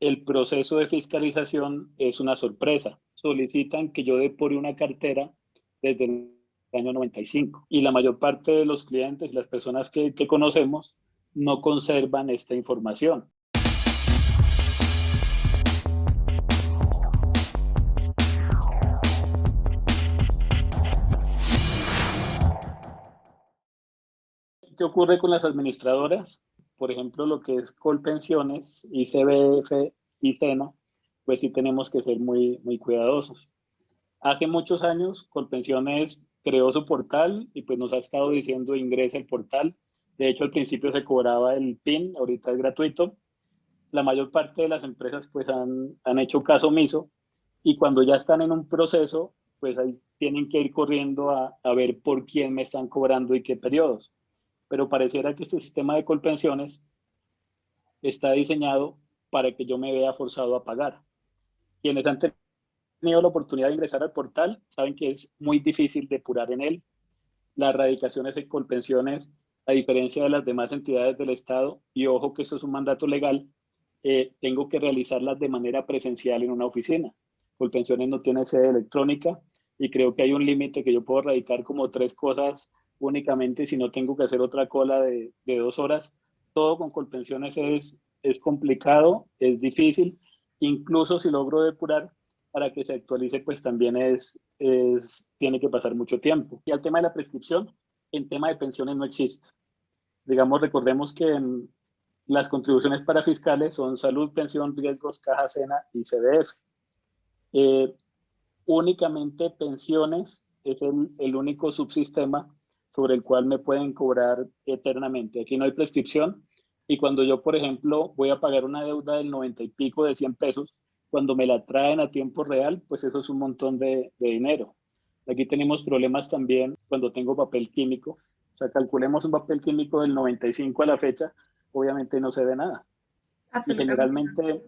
el proceso de fiscalización es una sorpresa. Solicitan que yo depure una cartera desde el año 95 y la mayor parte de los clientes, las personas que conocemos, no conservan esta información. ¿Qué ocurre con las administradoras? Por ejemplo, lo que es Colpensiones, ICBF y SENA, pues sí tenemos que ser muy cuidadosos. Hace muchos años, Colpensiones creó su portal y pues nos ha estado diciendo ingresa el portal. De hecho, al principio se cobraba el PIN, ahorita es gratuito. La mayor parte de las empresas pues han hecho caso omiso y cuando ya están en un proceso, pues ahí tienen que ir corriendo a ver por quién me están cobrando y qué periodos. Pero pareciera que este sistema de Colpensiones está diseñado para que yo me vea forzado a pagar. Quienes han tenido la oportunidad de ingresar al portal saben que es muy difícil depurar en él. Las radicaciones en Colpensiones, a diferencia de las demás entidades del Estado, y ojo que esto es un mandato legal, tengo que realizarlas de manera presencial en una oficina. Colpensiones no tiene sede electrónica y creo que hay un límite que yo puedo radicar como 3 cosas únicamente si no tengo que hacer otra cola de 2 horas. Todo con Colpensiones es complicado, es difícil, incluso si logro depurar para que se actualice, pues también tiene que pasar mucho tiempo. Y al tema de la prescripción, en tema de pensiones no existe. Digamos, recordemos que las contribuciones para fiscales son salud, pensión, riesgos, caja, SENA y CDF. Eh, Únicamente pensiones es el único subsistema sobre el cual me pueden cobrar eternamente. Aquí no hay prescripción y cuando yo, por ejemplo, voy a pagar una deuda del 90 y pico de 100 pesos, cuando me la traen a tiempo real, pues eso es un montón de dinero. Aquí tenemos problemas también cuando tengo papel químico. O sea, calculemos un papel químico del 95 a la fecha, obviamente no se ve nada. Y Absolutamente. generalmente,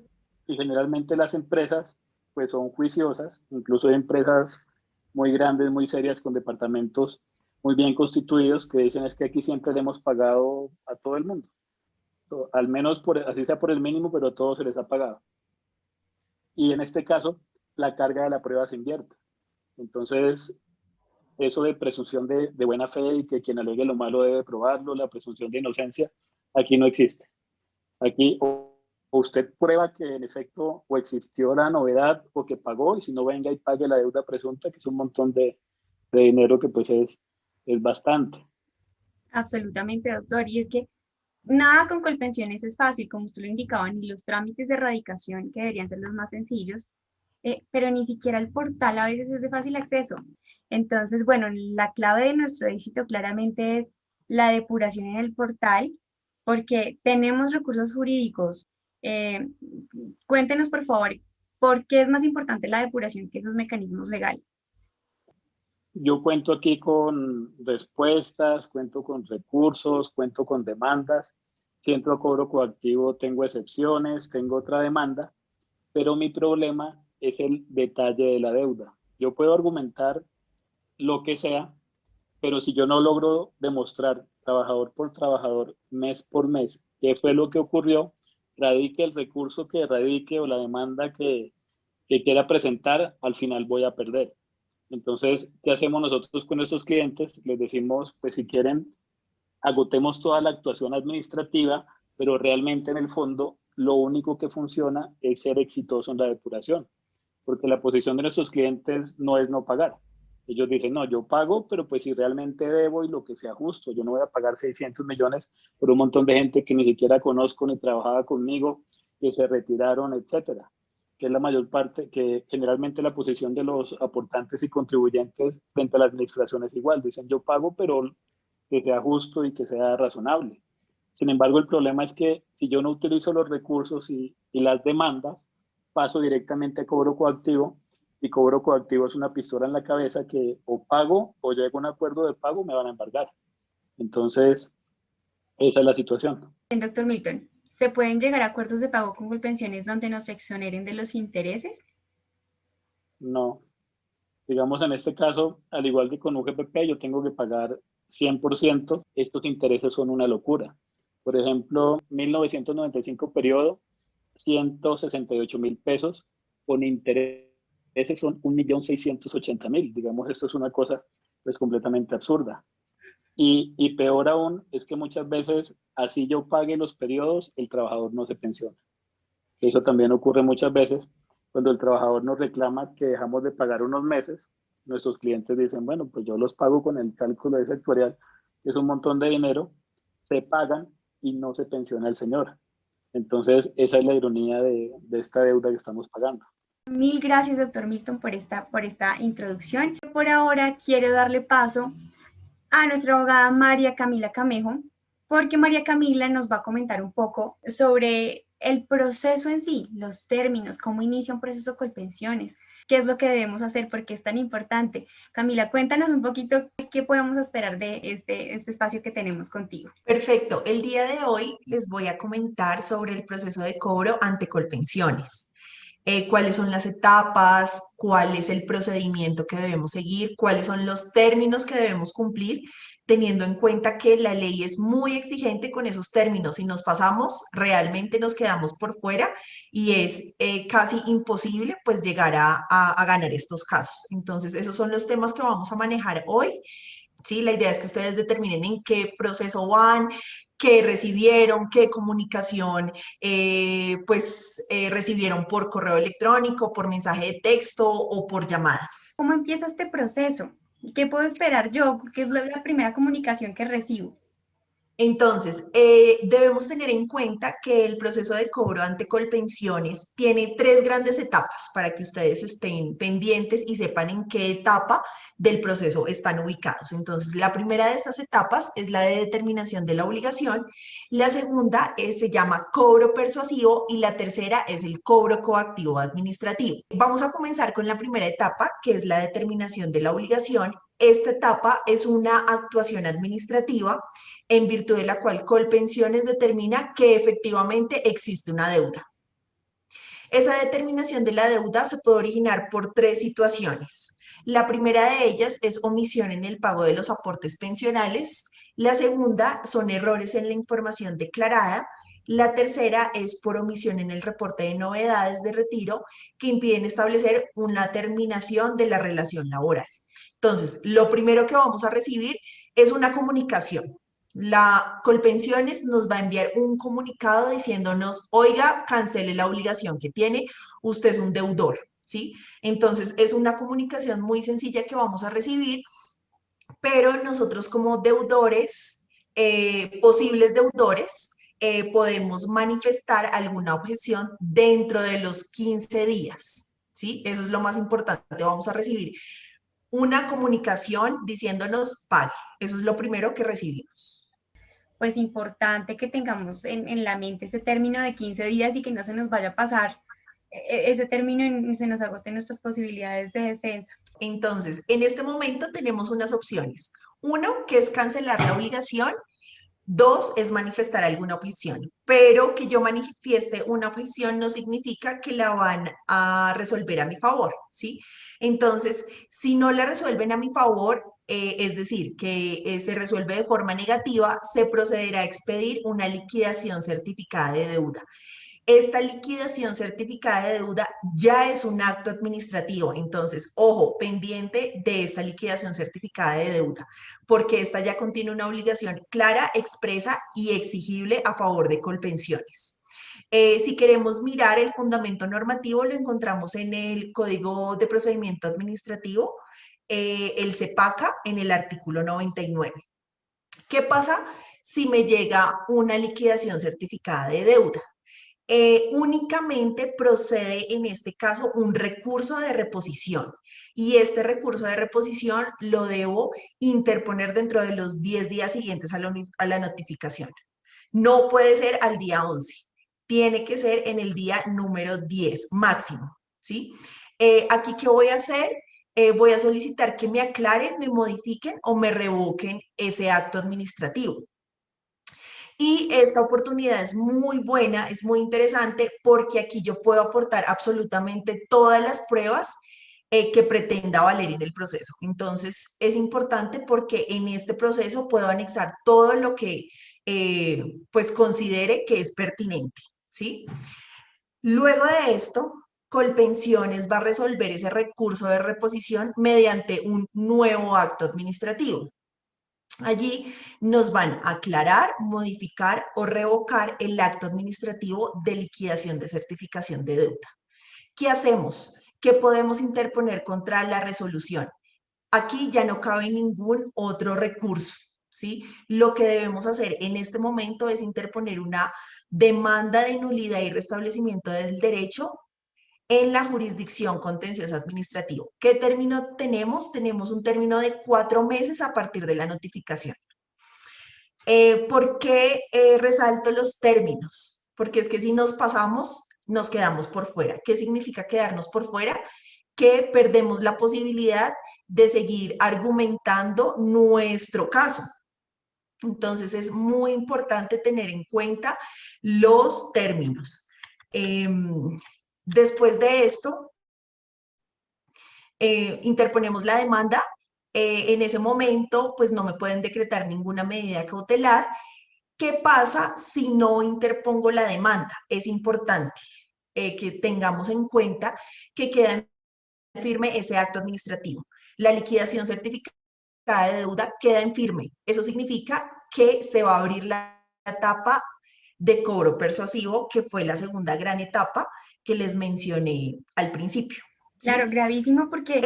y generalmente las empresas pues son juiciosas, incluso hay empresas muy grandes, muy serias, con departamentos muy bien constituidos que dicen es que aquí siempre le hemos pagado a todo el mundo, al menos así sea por el mínimo, pero a todos se les ha pagado. Y en este caso, la carga de la prueba se invierte. Entonces, eso de presunción de buena fe y que quien alegue lo malo debe probarlo, la presunción de inocencia, aquí no existe. Aquí o usted prueba que en efecto o existió la novedad o que pagó, y si no, venga y pague la deuda presunta, que es un montón de dinero que pues es bastante. Absolutamente, doctor. Y es que nada con Colpensiones es fácil, como usted lo indicaba, ni los trámites de erradicación, que deberían ser los más sencillos, pero ni siquiera el portal a veces es de fácil acceso. Entonces, bueno, la clave de nuestro éxito claramente es la depuración en el portal, porque tenemos recursos jurídicos. Eh, Cuéntenos, por favor, por qué es más importante la depuración que esos mecanismos legales. Yo cuento aquí con respuestas, cuento con recursos, cuento con demandas. Si entro a cobro coactivo, tengo excepciones, tengo otra demanda, pero mi problema es el detalle de la deuda. Yo puedo argumentar lo que sea, pero si yo no logro demostrar trabajador por trabajador, mes por mes, qué fue lo que ocurrió, radique el recurso que radique o la demanda que quiera presentar, al final voy a perder. Entonces, ¿qué hacemos nosotros con nuestros clientes? Les decimos, pues si quieren, agotemos toda la actuación administrativa, pero realmente en el fondo lo único que funciona es ser exitoso en la depuración, porque la posición de nuestros clientes no es no pagar. Ellos dicen, no, yo pago, pero pues si realmente debo y lo que sea justo, yo no voy a pagar 600 millones por un montón de gente que ni siquiera conozco ni trabajaba conmigo, que se retiraron, etcétera, que es la mayor parte, que generalmente la posición de los aportantes y contribuyentes frente a la administración es igual. Dicen, yo pago, pero que sea justo y que sea razonable. Sin embargo, el problema es que si yo no utilizo los recursos y las demandas, paso directamente a cobro coactivo y cobro coactivo es una pistola en la cabeza que o pago o llego a un acuerdo de pago, me van a embargar. Entonces, esa es la situación. Bien, doctor Milton, ¿se pueden llegar a acuerdos de pago con Colpensiones donde nos exoneren de los intereses? No, digamos en este caso, al igual que con UGPP, yo tengo que pagar 100%. Estos intereses son una locura. Por ejemplo, 1995 periodo, 168.000 pesos, con intereses son 1.680.000. Digamos, esto es una cosa pues completamente absurda. Y peor aún es que muchas veces, así yo pague los periodos, el trabajador no se pensiona. Eso también ocurre muchas veces cuando el trabajador nos reclama que dejamos de pagar unos meses. Nuestros clientes dicen, bueno, pues yo los pago con el cálculo de sectorial, que es un montón de dinero, se pagan y no se pensiona el señor. Entonces, esa es la ironía de esta deuda que estamos pagando. Mil gracias, doctor Milton, por esta introducción. Por ahora quiero darle paso a nuestra abogada María Camila Camejo, porque María Camila nos va a comentar un poco sobre el proceso en sí, los términos, cómo inicia un proceso Colpensiones, qué es lo que debemos hacer, por qué es tan importante. Camila, cuéntanos un poquito qué podemos esperar de este espacio que tenemos contigo. Perfecto. El día de hoy les voy a comentar sobre el proceso de cobro ante Colpensiones. Cuáles son las etapas, cuál es el procedimiento que debemos seguir, cuáles son los términos que debemos cumplir, teniendo en cuenta que la ley es muy exigente con esos términos. Si nos pasamos, realmente nos quedamos por fuera y es casi imposible pues llegar a ganar estos casos. Entonces, esos son los temas que vamos a manejar hoy. Sí, la idea es que ustedes determinen en qué proceso van, qué recibieron, qué comunicación recibieron por correo electrónico, por mensaje de texto o por llamadas. ¿Cómo empieza este proceso? ¿Qué puedo esperar yo? ¿Qué es la primera comunicación que recibo? Entonces, debemos tener en cuenta que el proceso de cobro ante Colpensiones tiene tres grandes etapas para que ustedes estén pendientes y sepan en qué etapa del proceso están ubicados. Entonces, la primera de estas etapas es la de determinación de la obligación, la segunda se llama cobro persuasivo y la tercera es el cobro coactivo administrativo. Vamos a comenzar con la primera etapa, que es la determinación de la obligación. Esta etapa es una actuación administrativa en virtud de la cual Colpensiones determina que efectivamente existe una deuda. Esa determinación de la deuda se puede originar por tres situaciones. La primera de ellas es omisión en el pago de los aportes pensionales. La segunda son errores en la información declarada. La tercera es por omisión en el reporte de novedades de retiro que impiden establecer una terminación de la relación laboral. Entonces, lo primero que vamos a recibir es una comunicación. La Colpensiones nos va a enviar un comunicado diciéndonos, oiga, cancele la obligación que tiene, usted es un deudor, ¿sí? Entonces, es una comunicación muy sencilla que vamos a recibir, pero nosotros como deudores, posibles deudores, podemos manifestar alguna objeción dentro de los 15 días, ¿sí? Eso es lo más importante, vamos a recibir una comunicación diciéndonos pague, eso es lo primero que recibimos. Pues importante que tengamos en la mente ese término de 15 días y que no se nos vaya a pasar ese término y se nos agoten nuestras posibilidades de defensa. Entonces, en este momento tenemos unas opciones. Uno, que es cancelar la obligación. Dos, es manifestar alguna objeción. Pero que yo manifieste una objeción no significa que la van a resolver a mi favor, ¿sí? Entonces, si no la resuelven a mi favor, es decir, que se resuelve de forma negativa, se procederá a expedir una liquidación certificada de deuda. Esta liquidación certificada de deuda ya es un acto administrativo. Entonces, ojo, pendiente de esta liquidación certificada de deuda, porque esta ya contiene una obligación clara, expresa y exigible a favor de Colpensiones. Si queremos mirar el fundamento normativo, lo encontramos en el Código de Procedimiento Administrativo, el CEPACA, en el artículo 99. ¿Qué pasa si me llega una liquidación certificada de deuda? Únicamente procede en este caso un recurso de reposición y este recurso de reposición lo debo interponer dentro de los 10 días siguientes a la notificación. No puede ser al día 11, tiene que ser en el día número 10 máximo, ¿sí? Aquí, ¿qué voy a hacer? Voy a solicitar que me aclaren, me modifiquen o me revoquen ese acto administrativo. Y esta oportunidad es muy buena, es muy interesante porque aquí yo puedo aportar absolutamente todas las pruebas que pretenda valer en el proceso. Entonces, es importante porque en este proceso puedo anexar todo lo que pues considere que es pertinente, ¿sí? Luego de esto, Colpensiones va a resolver ese recurso de reposición mediante un nuevo acto administrativo. Allí nos van a aclarar, modificar o revocar el acto administrativo de liquidación de certificación de deuda. ¿Qué hacemos? ¿Qué podemos interponer contra la resolución? Aquí ya no cabe ningún otro recurso, ¿sí? Lo que debemos hacer en este momento es interponer una demanda de nulidad y restablecimiento del derecho en la jurisdicción contenciosa administrativo. ¿Qué término tenemos? Tenemos un término de 4 meses a partir de la notificación. ¿Por qué resalto los términos? Porque es que si nos pasamos, nos quedamos por fuera. ¿Qué significa quedarnos por fuera? Que perdemos la posibilidad de seguir argumentando nuestro caso. Entonces es muy importante tener en cuenta los términos. Después de esto, interponemos la demanda. En ese momento, pues no me pueden decretar ninguna medida cautelar. ¿Qué pasa si no interpongo la demanda? Es importante que tengamos en cuenta que queda en firme ese acto administrativo. La liquidación certificada de deuda queda en firme. Eso significa que se va a abrir la etapa de cobro persuasivo, que fue la segunda gran etapa que les mencioné al principio. ¿Sí? Claro, gravísimo, porque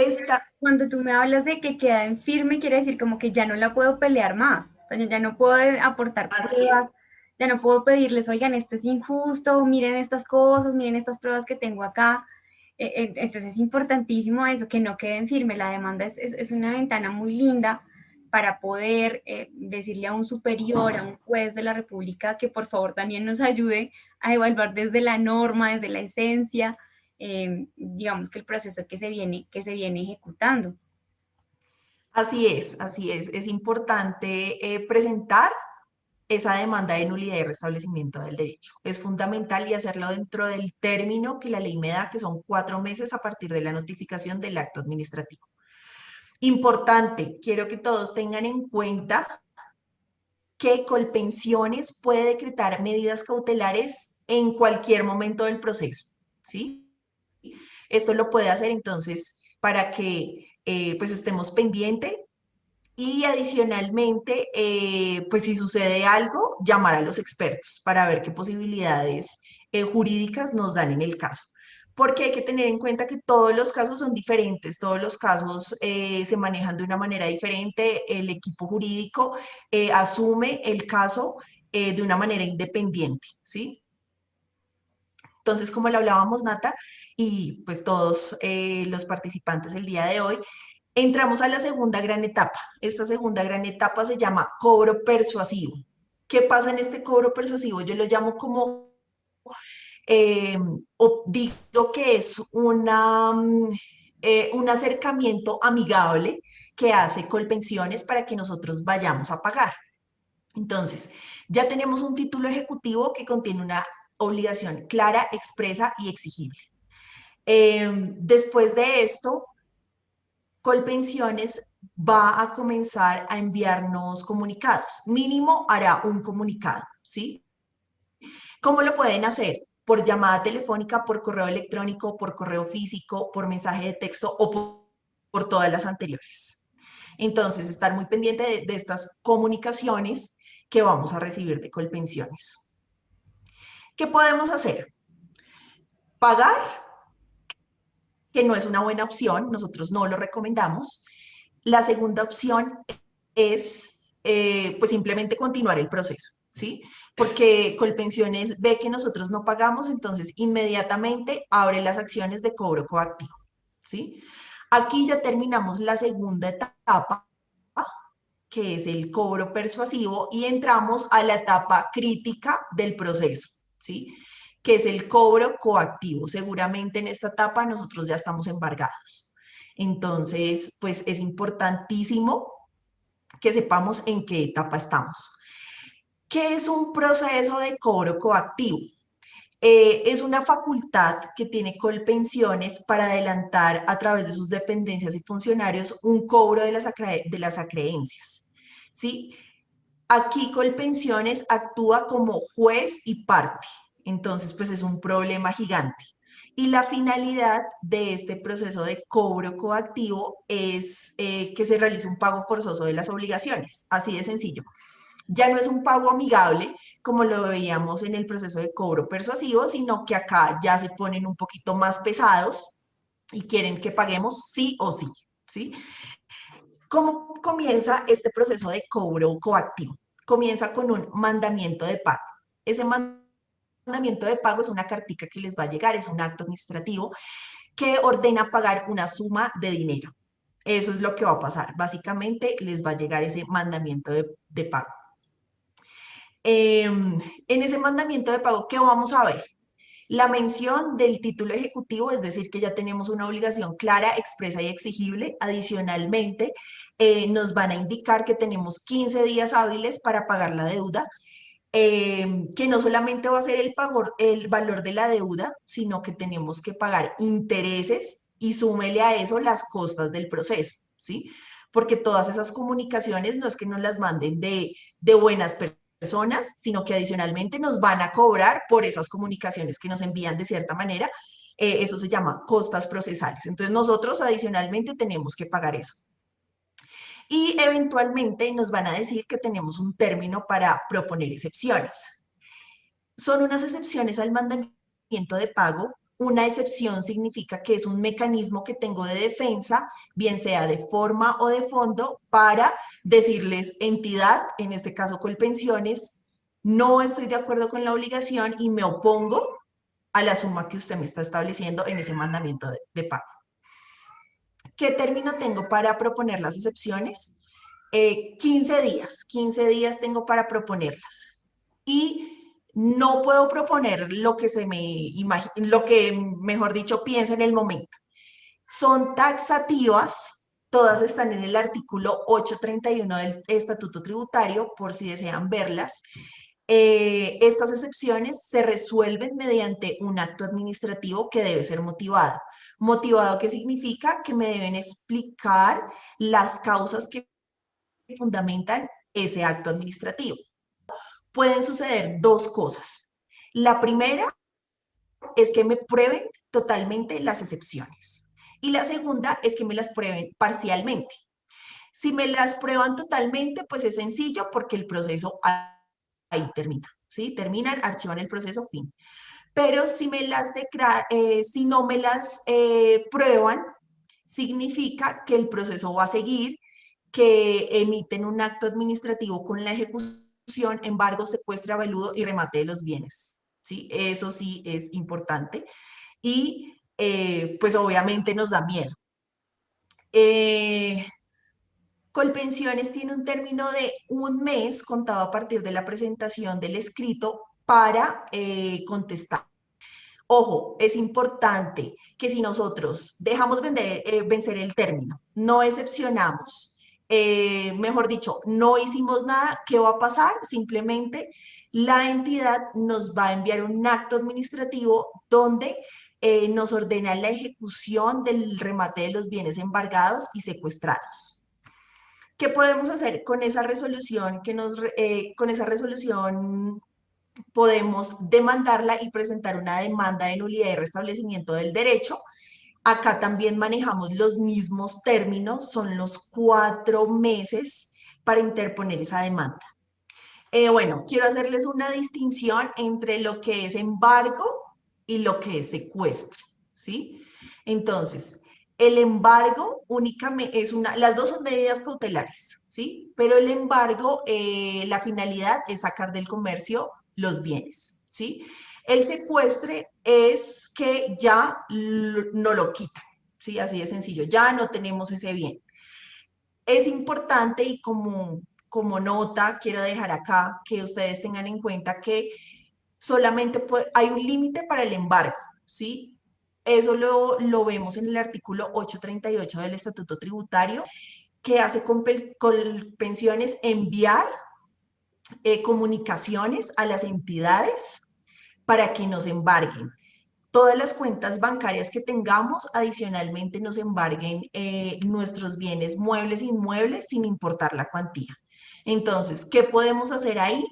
cuando tú me hablas de que queda en firme, quiere decir como que ya no la puedo pelear más. O sea, ya no puedo aportar pruebas, ya no puedo pedirles, oigan, esto es injusto, miren estas cosas, miren estas pruebas que tengo acá. Entonces es importantísimo eso, que no quede en firme. La demanda es una ventana muy linda para poder decirle a un superior, a un juez de la República, que por favor también nos ayude a evaluar desde la norma, desde la esencia, digamos que el proceso que se viene ejecutando. Así es, así es. Es importante presentar esa demanda de nulidad y restablecimiento del derecho. Es fundamental y hacerlo dentro del término que la ley me da, que son 4 meses a partir de la notificación del acto administrativo. Importante, quiero que todos tengan en cuenta que Colpensiones puede decretar medidas cautelares en cualquier momento del proceso, ¿sí? Esto lo puede hacer entonces para que pues estemos pendientes y adicionalmente, pues si sucede algo, llamar a los expertos para ver qué posibilidades jurídicas nos dan en el caso. Porque hay que tener en cuenta que todos los casos son diferentes, todos los casos se manejan de una manera diferente, el equipo jurídico asume el caso de una manera independiente, ¿sí? Entonces, como lo hablábamos, Nata, y pues todos los participantes el día de hoy, entramos a la segunda gran etapa. Esta segunda gran etapa se llama cobro persuasivo. ¿Qué pasa en este cobro persuasivo? Yo lo llamo como, o digo que es un acercamiento amigable que hace Colpensiones para que nosotros vayamos a pagar. Entonces, ya tenemos un título ejecutivo que contiene una obligación clara, expresa y exigible. Después de esto, Colpensiones va a comenzar a enviarnos comunicados. Mínimo hará un comunicado, ¿sí? ¿Cómo lo pueden hacer? Por llamada telefónica, por correo electrónico, por correo físico, por mensaje de texto o por todas las anteriores. Entonces, estar muy pendiente de estas comunicaciones que vamos a recibir de Colpensiones. ¿Qué podemos hacer? Pagar, que no es una buena opción, nosotros no lo recomendamos. La segunda opción es pues simplemente continuar el proceso, ¿sí? Porque Colpensiones ve que nosotros no pagamos, entonces inmediatamente abre las acciones de cobro coactivo, ¿sí? Aquí ya terminamos la segunda etapa, que es el cobro persuasivo, y entramos a la etapa crítica del proceso, ¿sí? Que es el cobro coactivo. Seguramente en esta etapa nosotros ya estamos embargados. Entonces, pues es importantísimo que sepamos en qué etapa estamos. ¿Qué es un proceso de cobro coactivo? Es una facultad que tiene Colpensiones para adelantar a través de sus dependencias y funcionarios un cobro de las acreencias, ¿sí? Aquí Colpensiones actúa como juez y parte. Entonces, pues es un problema gigante. Y la finalidad de este proceso de cobro coactivo es que se realice un pago forzoso de las obligaciones, así de sencillo. Ya no es un pago amigable, como lo veíamos en el proceso de cobro persuasivo, sino que acá ya se ponen un poquito más pesados y quieren que paguemos sí o sí, ¿sí? ¿Cómo comienza este proceso de cobro coactivo? Comienza con un mandamiento de pago. Ese mandamiento de pago es una cartica que les va a llegar, es un acto administrativo que ordena pagar una suma de dinero. Eso es lo que va a pasar. Básicamente les va a llegar ese mandamiento de pago. En ese mandamiento de pago, ¿qué vamos a ver? La mención del título ejecutivo, es decir, que ya tenemos una obligación clara, expresa y exigible. Adicionalmente, nos van a indicar que tenemos 15 días hábiles para pagar la deuda, que no solamente va a ser el valor de la deuda, sino que tenemos que pagar intereses y súmele a eso las costas del proceso, ¿sí? Porque todas esas comunicaciones no es que nos las manden de buenas personas, sino que adicionalmente nos van a cobrar por esas comunicaciones que nos envían de cierta manera. Eso se llama costas procesales. Entonces nosotros adicionalmente tenemos que pagar eso. Y eventualmente nos van a decir que tenemos un término para proponer excepciones. Son unas excepciones al mandamiento de pago. Una excepción significa que es un mecanismo que tengo de defensa, bien sea de forma o de fondo, para decirles entidad, en este caso Colpensiones, no estoy de acuerdo con la obligación y me opongo a la suma que usted me está estableciendo en ese mandamiento de pago. ¿Qué término tengo para proponer las excepciones? 15 días tengo para proponerlas. Y no puedo proponer lo que lo que, mejor dicho, piensa en el momento. Son taxativas, todas están en el artículo 831 del Estatuto Tributario, por si desean verlas. Estas excepciones se resuelven mediante un acto administrativo que debe ser motivado. Motivado, ¿qué significa? Que me deben explicar las causas que fundamentan ese acto administrativo. Pueden suceder dos cosas. La primera es que me prueben totalmente las excepciones. Y la segunda es que me las prueben parcialmente. Si me las prueban totalmente, pues es sencillo porque el proceso ahí termina, ¿sí? Terminan, archivan el proceso, fin. Pero si si no me las prueban, significa que el proceso va a seguir, que emiten un acto administrativo con la ejecución, embargo, secuestro, aveludo y remate de los bienes, ¿sí? Eso sí es importante y pues obviamente nos da miedo. Colpensiones tiene un término de 1 mes contado a partir de la presentación del escrito para contestar. Ojo, es importante que si nosotros dejamos vencer el término, no excepcionamos, mejor dicho, no hicimos nada, ¿qué va a pasar? Simplemente la entidad nos va a enviar un acto administrativo donde nos ordena la ejecución del remate de los bienes embargados y secuestrados. ¿Qué podemos hacer con esa resolución? Con esa resolución podemos demandarla y presentar una demanda de nulidad y restablecimiento del derecho. Acá también manejamos los mismos términos, son los 4 meses para interponer esa demanda. Bueno, quiero hacerles una distinción entre lo que es embargo y lo que es secuestro, ¿sí? Entonces, el embargo únicamente las dos son medidas cautelares, ¿sí? Pero el embargo, la finalidad es sacar del comercio los bienes, ¿sí? El secuestre es que ya no lo quitan, ¿sí? Así de sencillo, ya no tenemos ese bien. Es importante y como nota quiero dejar acá que ustedes tengan en cuenta que solamente hay un límite para el embargo, ¿sí? Eso lo vemos en el artículo 838 del Estatuto Tributario, que hace con pensiones enviar comunicaciones a las entidades para que nos embarguen. Todas las cuentas bancarias que tengamos, adicionalmente nos embarguen nuestros bienes muebles e inmuebles sin importar la cuantía. Entonces, ¿qué podemos hacer ahí?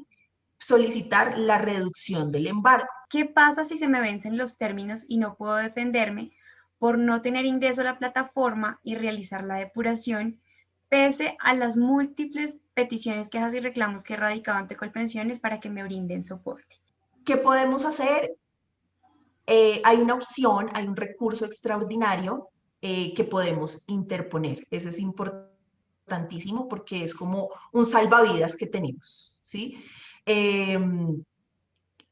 solicitar la reducción del embargo. ¿Qué pasa si se me vencen los términos y no puedo defenderme por no tener ingreso a la plataforma y realizar la depuración, pese a las múltiples peticiones, quejas y reclamos que he radicado ante Colpensiones para que me brinden soporte? ¿Qué podemos hacer? Hay una opción, hay un recurso extraordinario que podemos interponer. Ese es importantísimo porque es como un salvavidas que tenemos, ¿sí?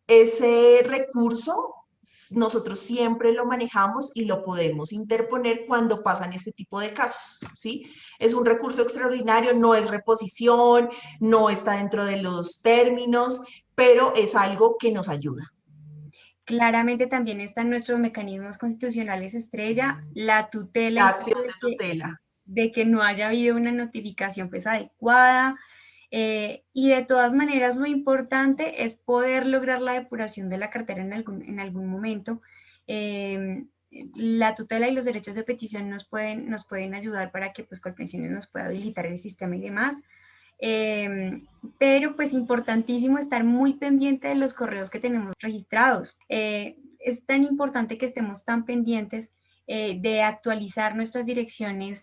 Ese recurso nosotros siempre lo manejamos y lo podemos interponer cuando pasan este tipo de casos, ¿sí? Es un recurso extraordinario, no es reposición, no está dentro de los términos, pero es algo que nos ayuda. Claramente también están nuestros mecanismos constitucionales estrella, la tutela La en acción caso de tutela. de que no haya habido una notificación pues adecuada, y de todas maneras lo importante es poder lograr la depuración de la cartera en algún momento. La tutela y los derechos de petición nos pueden ayudar para que pues Colpensiones nos pueda habilitar el sistema y demás. Pero pues importantísimo estar muy pendiente de los correos que tenemos registrados. Es tan importante que estemos tan pendientes de actualizar nuestras direcciones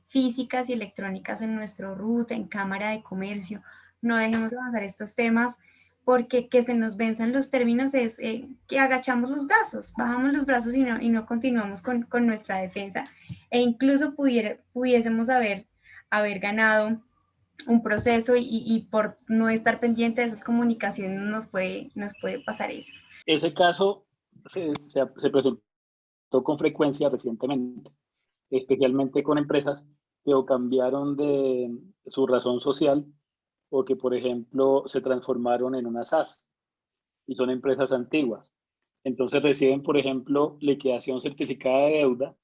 físicas y electrónicas en nuestro RUT, en Cámara de Comercio. No dejemos de avanzar estos temas porque que se nos venzan los términos es que agachamos los brazos, bajamos los brazos y no continuamos con nuestra defensa. E incluso pudiésemos haber ganado un proceso y por no estar pendiente de esas comunicaciones nos puede pasar eso. Ese caso se presentó con frecuencia recientemente, especialmente con empresas que o cambiaron de su razón social o que, por ejemplo, se transformaron en una SAS y son empresas antiguas. Entonces reciben, por ejemplo, liquidación certificada de deuda,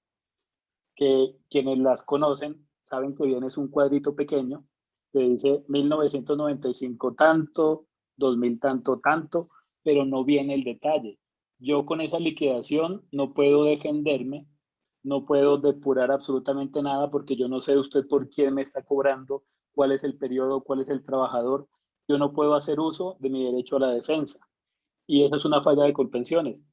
que quienes las conocen saben que viene es un cuadrito pequeño que dice 1995 tanto, 2000 tanto, tanto, pero no viene el detalle. Yo con esa liquidación no puedo defenderme, no puedo depurar absolutamente nada porque yo no sé usted por quién me está cobrando, cuál es el periodo, cuál es el trabajador. Yo no puedo hacer uso de mi derecho a la defensa. Y esa es una falla de Colpensiones.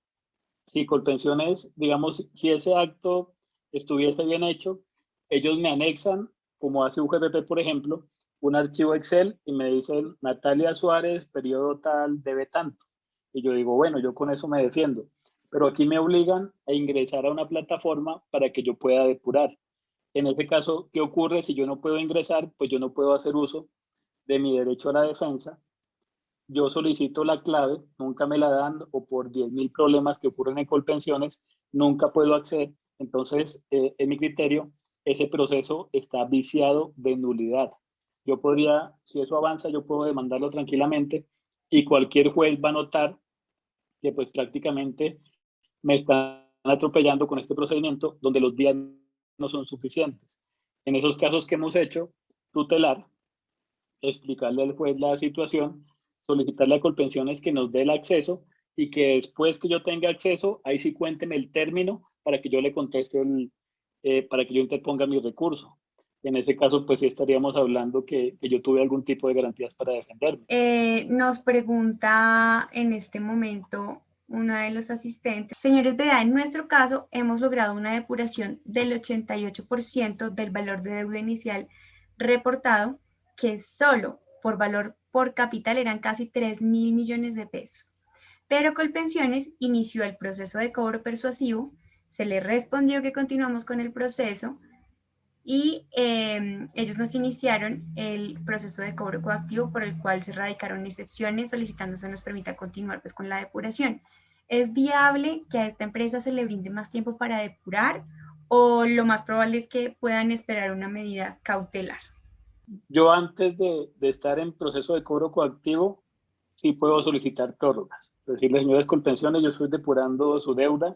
Si Colpensiones, digamos, si ese acto estuviese bien hecho, ellos me anexan, como hace UGPP, por ejemplo, un archivo Excel y me dicen Natalia Suárez, periodo tal, debe tanto. Y yo digo, bueno, yo con eso me defiendo. Pero aquí me obligan a ingresar a una plataforma para que yo pueda depurar. En ese caso, ¿qué ocurre si yo no puedo ingresar? Pues yo no puedo hacer uso de mi derecho a la defensa. Yo solicito la clave, nunca me la dan, o por 10.000 problemas que ocurren en Colpensiones, nunca puedo acceder. Entonces, en mi criterio, ese proceso está viciado de nulidad. Yo podría, si eso avanza, yo puedo demandarlo tranquilamente y cualquier juez va a notar que pues prácticamente me están atropellando con este procedimiento donde los días no son suficientes. En esos casos que hemos hecho, tutelar, explicarle al juez la situación, solicitarle a Colpensiones que nos dé el acceso y que después que yo tenga acceso, ahí sí cuénteme el término para que yo le conteste, para que yo interponga mi recurso. En ese caso, pues sí estaríamos hablando que yo tuve algún tipo de garantías para defenderme. Nos pregunta en este momento una de los asistentes. Señores, Veda, en nuestro caso hemos logrado una depuración del 88% del valor de deuda inicial reportado, que solo por valor por capital eran casi 3.000 millones de pesos. Pero Colpensiones inició el proceso de cobro persuasivo, se le respondió que continuamos con el proceso y ellos nos iniciaron el proceso de cobro coactivo por el cual se radicaron excepciones solicitando se nos permita continuar pues con la depuración. ¿Es viable que a esta empresa se le brinde más tiempo para depurar o lo más probable es que puedan esperar una medida cautelar? Yo antes de estar en proceso de cobro coactivo, sí puedo solicitar prórrogas. Decirle, señores Colpensiones, yo estoy depurando su deuda.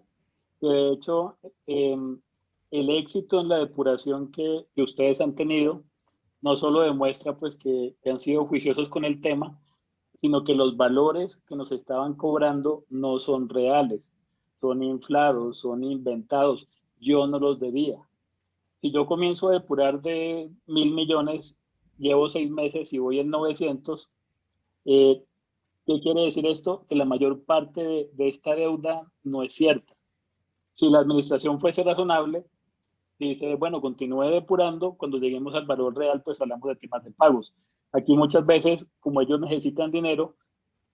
De hecho, el éxito en la depuración que ustedes han tenido no solo demuestra pues que han sido juiciosos con el tema, sino que los valores que nos estaban cobrando no son reales, son inflados, son inventados. Yo no los debía. Si yo comienzo a depurar de 1.000 millones, llevo 6 meses y voy en 900, ¿Qué quiere decir esto? Que la mayor parte de esta deuda no es cierta. Si la administración fuese razonable, dice, bueno, continúe depurando, cuando lleguemos al valor real, pues hablamos de temas de pagos. Aquí muchas veces, como ellos necesitan dinero,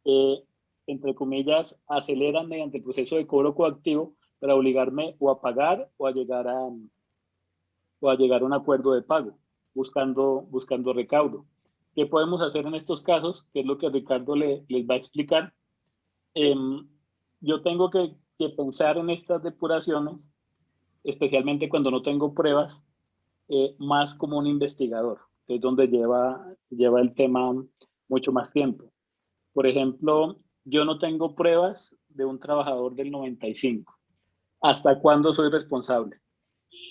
eh, entre comillas, aceleran mediante el proceso de cobro coactivo para obligarme o a pagar o a llegar a un acuerdo de pago, buscando recaudo. ¿Qué podemos hacer en estos casos? Que es lo que Ricardo les va a explicar. Eh, yo tengo que pensar en estas depuraciones, especialmente cuando no tengo pruebas, más como un investigador, que es donde lleva el tema mucho más tiempo. Por ejemplo, yo no tengo pruebas de un trabajador del 95. ¿Hasta cuándo soy responsable?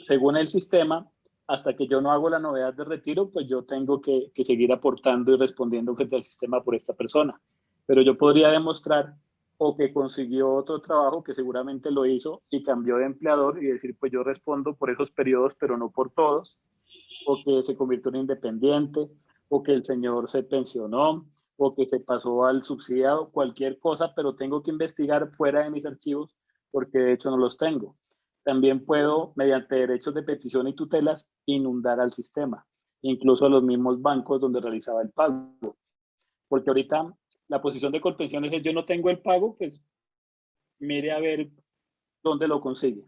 Según el sistema, hasta que yo no hago la novedad de retiro, pues yo tengo que seguir aportando y respondiendo frente al sistema por esta persona. Pero yo podría demostrar o que consiguió otro trabajo que seguramente lo hizo y cambió de empleador y decir, pues yo respondo por esos periodos, pero no por todos, o que se convirtió en independiente, o que el señor se pensionó, o que se pasó al subsidiado, cualquier cosa, pero tengo que investigar fuera de mis archivos porque de hecho no los tengo. También puedo, mediante derechos de petición y tutelas, inundar al sistema, incluso a los mismos bancos donde realizaba el pago. Porque ahorita la posición de Colpensiones es yo no tengo el pago, pues mire a ver dónde lo consigue.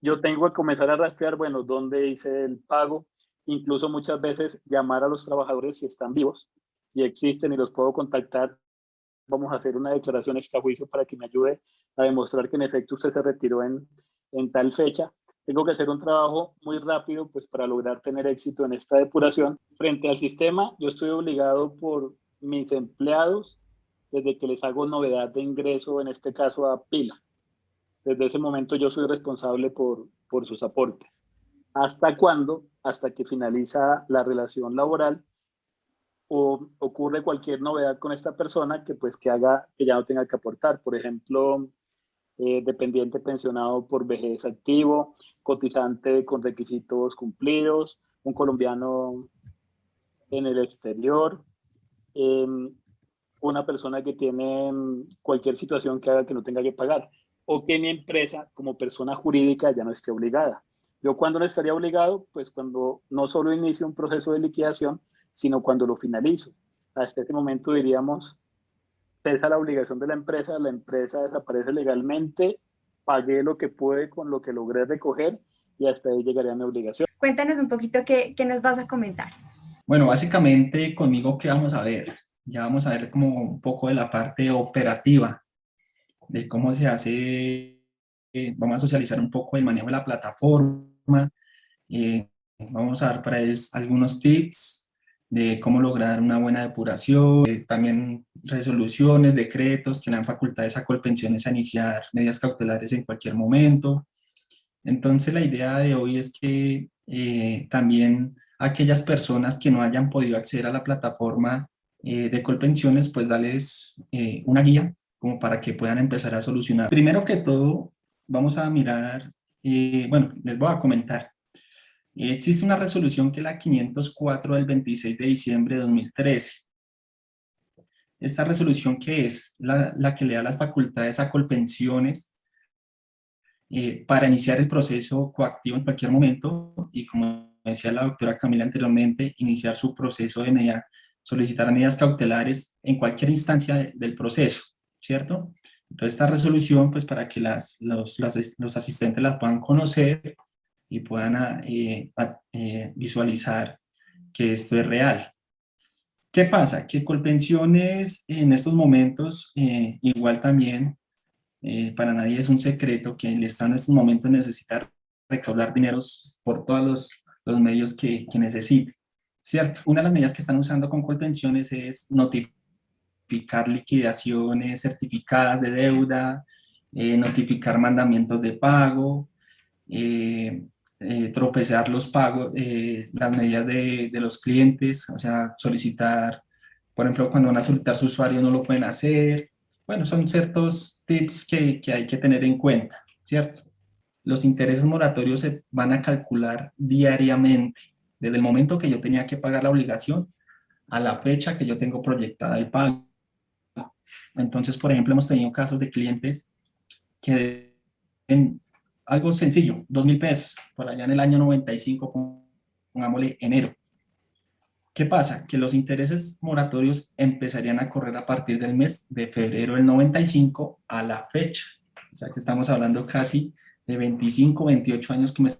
Yo tengo que comenzar a rastrear, bueno, dónde hice el pago, incluso muchas veces llamar a los trabajadores si están vivos y existen y los puedo contactar. Vamos a hacer una declaración extrajuicio para que me ayude a demostrar que en efecto usted se retiró en tal fecha. Tengo que hacer un trabajo muy rápido pues para lograr tener éxito en esta depuración. Frente al sistema, yo estoy obligado por mis empleados desde que les hago novedad de ingreso, en este caso a Pila. Desde ese momento yo soy responsable por sus aportes. ¿Hasta cuándo? Hasta que finaliza la relación laboral o ocurre cualquier novedad con esta persona que pues que haga que ya no tenga que aportar. Por ejemplo, dependiente pensionado por vejez activo, cotizante con requisitos cumplidos, un colombiano en el exterior, eh, una persona que tiene cualquier situación que haga que no tenga que pagar, o que mi empresa como persona jurídica ya no esté obligada. Yo cuando no estaría obligado, pues cuando no solo inicio un proceso de liquidación, sino cuando lo finalizo. Hasta este momento diríamos, cesa la obligación de la empresa desaparece legalmente, pagué lo que pude con lo que logré recoger y hasta ahí llegaría mi obligación. Cuéntanos un poquito qué nos vas a comentar. Bueno, básicamente conmigo, ¿qué vamos a ver? Ya vamos a ver como un poco de la parte operativa, de cómo se hace, vamos a socializar un poco el manejo de la plataforma, vamos a dar para ellos algunos tips de cómo lograr una buena depuración, también resoluciones, decretos que le dan facultades a Colpensiones a iniciar medidas cautelares en cualquier momento. Entonces la idea de hoy es que también aquellas personas que no hayan podido acceder a la plataforma de Colpensiones, pues darles una guía como para que puedan empezar a solucionar. Primero que todo, vamos a mirar, bueno, les voy a comentar. Existe una resolución que es la 504 del 26 de diciembre de 2013. Esta resolución, ¿qué es? La que le da las facultades a Colpensiones para iniciar el proceso coactivo en cualquier momento y, como decía la doctora Camila anteriormente, iniciar su proceso de solicitar medidas cautelares en cualquier instancia del proceso, ¿cierto? Entonces esta resolución, pues para que los asistentes las puedan conocer y puedan visualizar que esto es real. ¿Qué pasa? Que Colpensiones en estos momentos, igual también, para nadie es un secreto que el Estado en estos momentos necesita recaudar dineros por todos los medios que necesite, ¿cierto? Una de las medidas que están usando con Colpensiones es notificar liquidaciones certificadas de deuda, notificar mandamientos de pago, tropezar los pagos, las medidas de los clientes, o sea, solicitar, por ejemplo, cuando van a solicitar su usuario no lo pueden hacer. Bueno, son ciertos tips que hay que tener en cuenta, ¿cierto? Los intereses moratorios se van a calcular diariamente, desde el momento que yo tenía que pagar la obligación a la fecha que yo tengo proyectada el pago. Entonces, por ejemplo, hemos tenido casos de clientes que en algo sencillo, 2.000 pesos, por allá en el año 95, pongámosle enero. ¿Qué pasa? Que los intereses moratorios empezarían a correr a partir del mes de febrero del 95 a la fecha. O sea que estamos hablando casi de 25, 28 años que me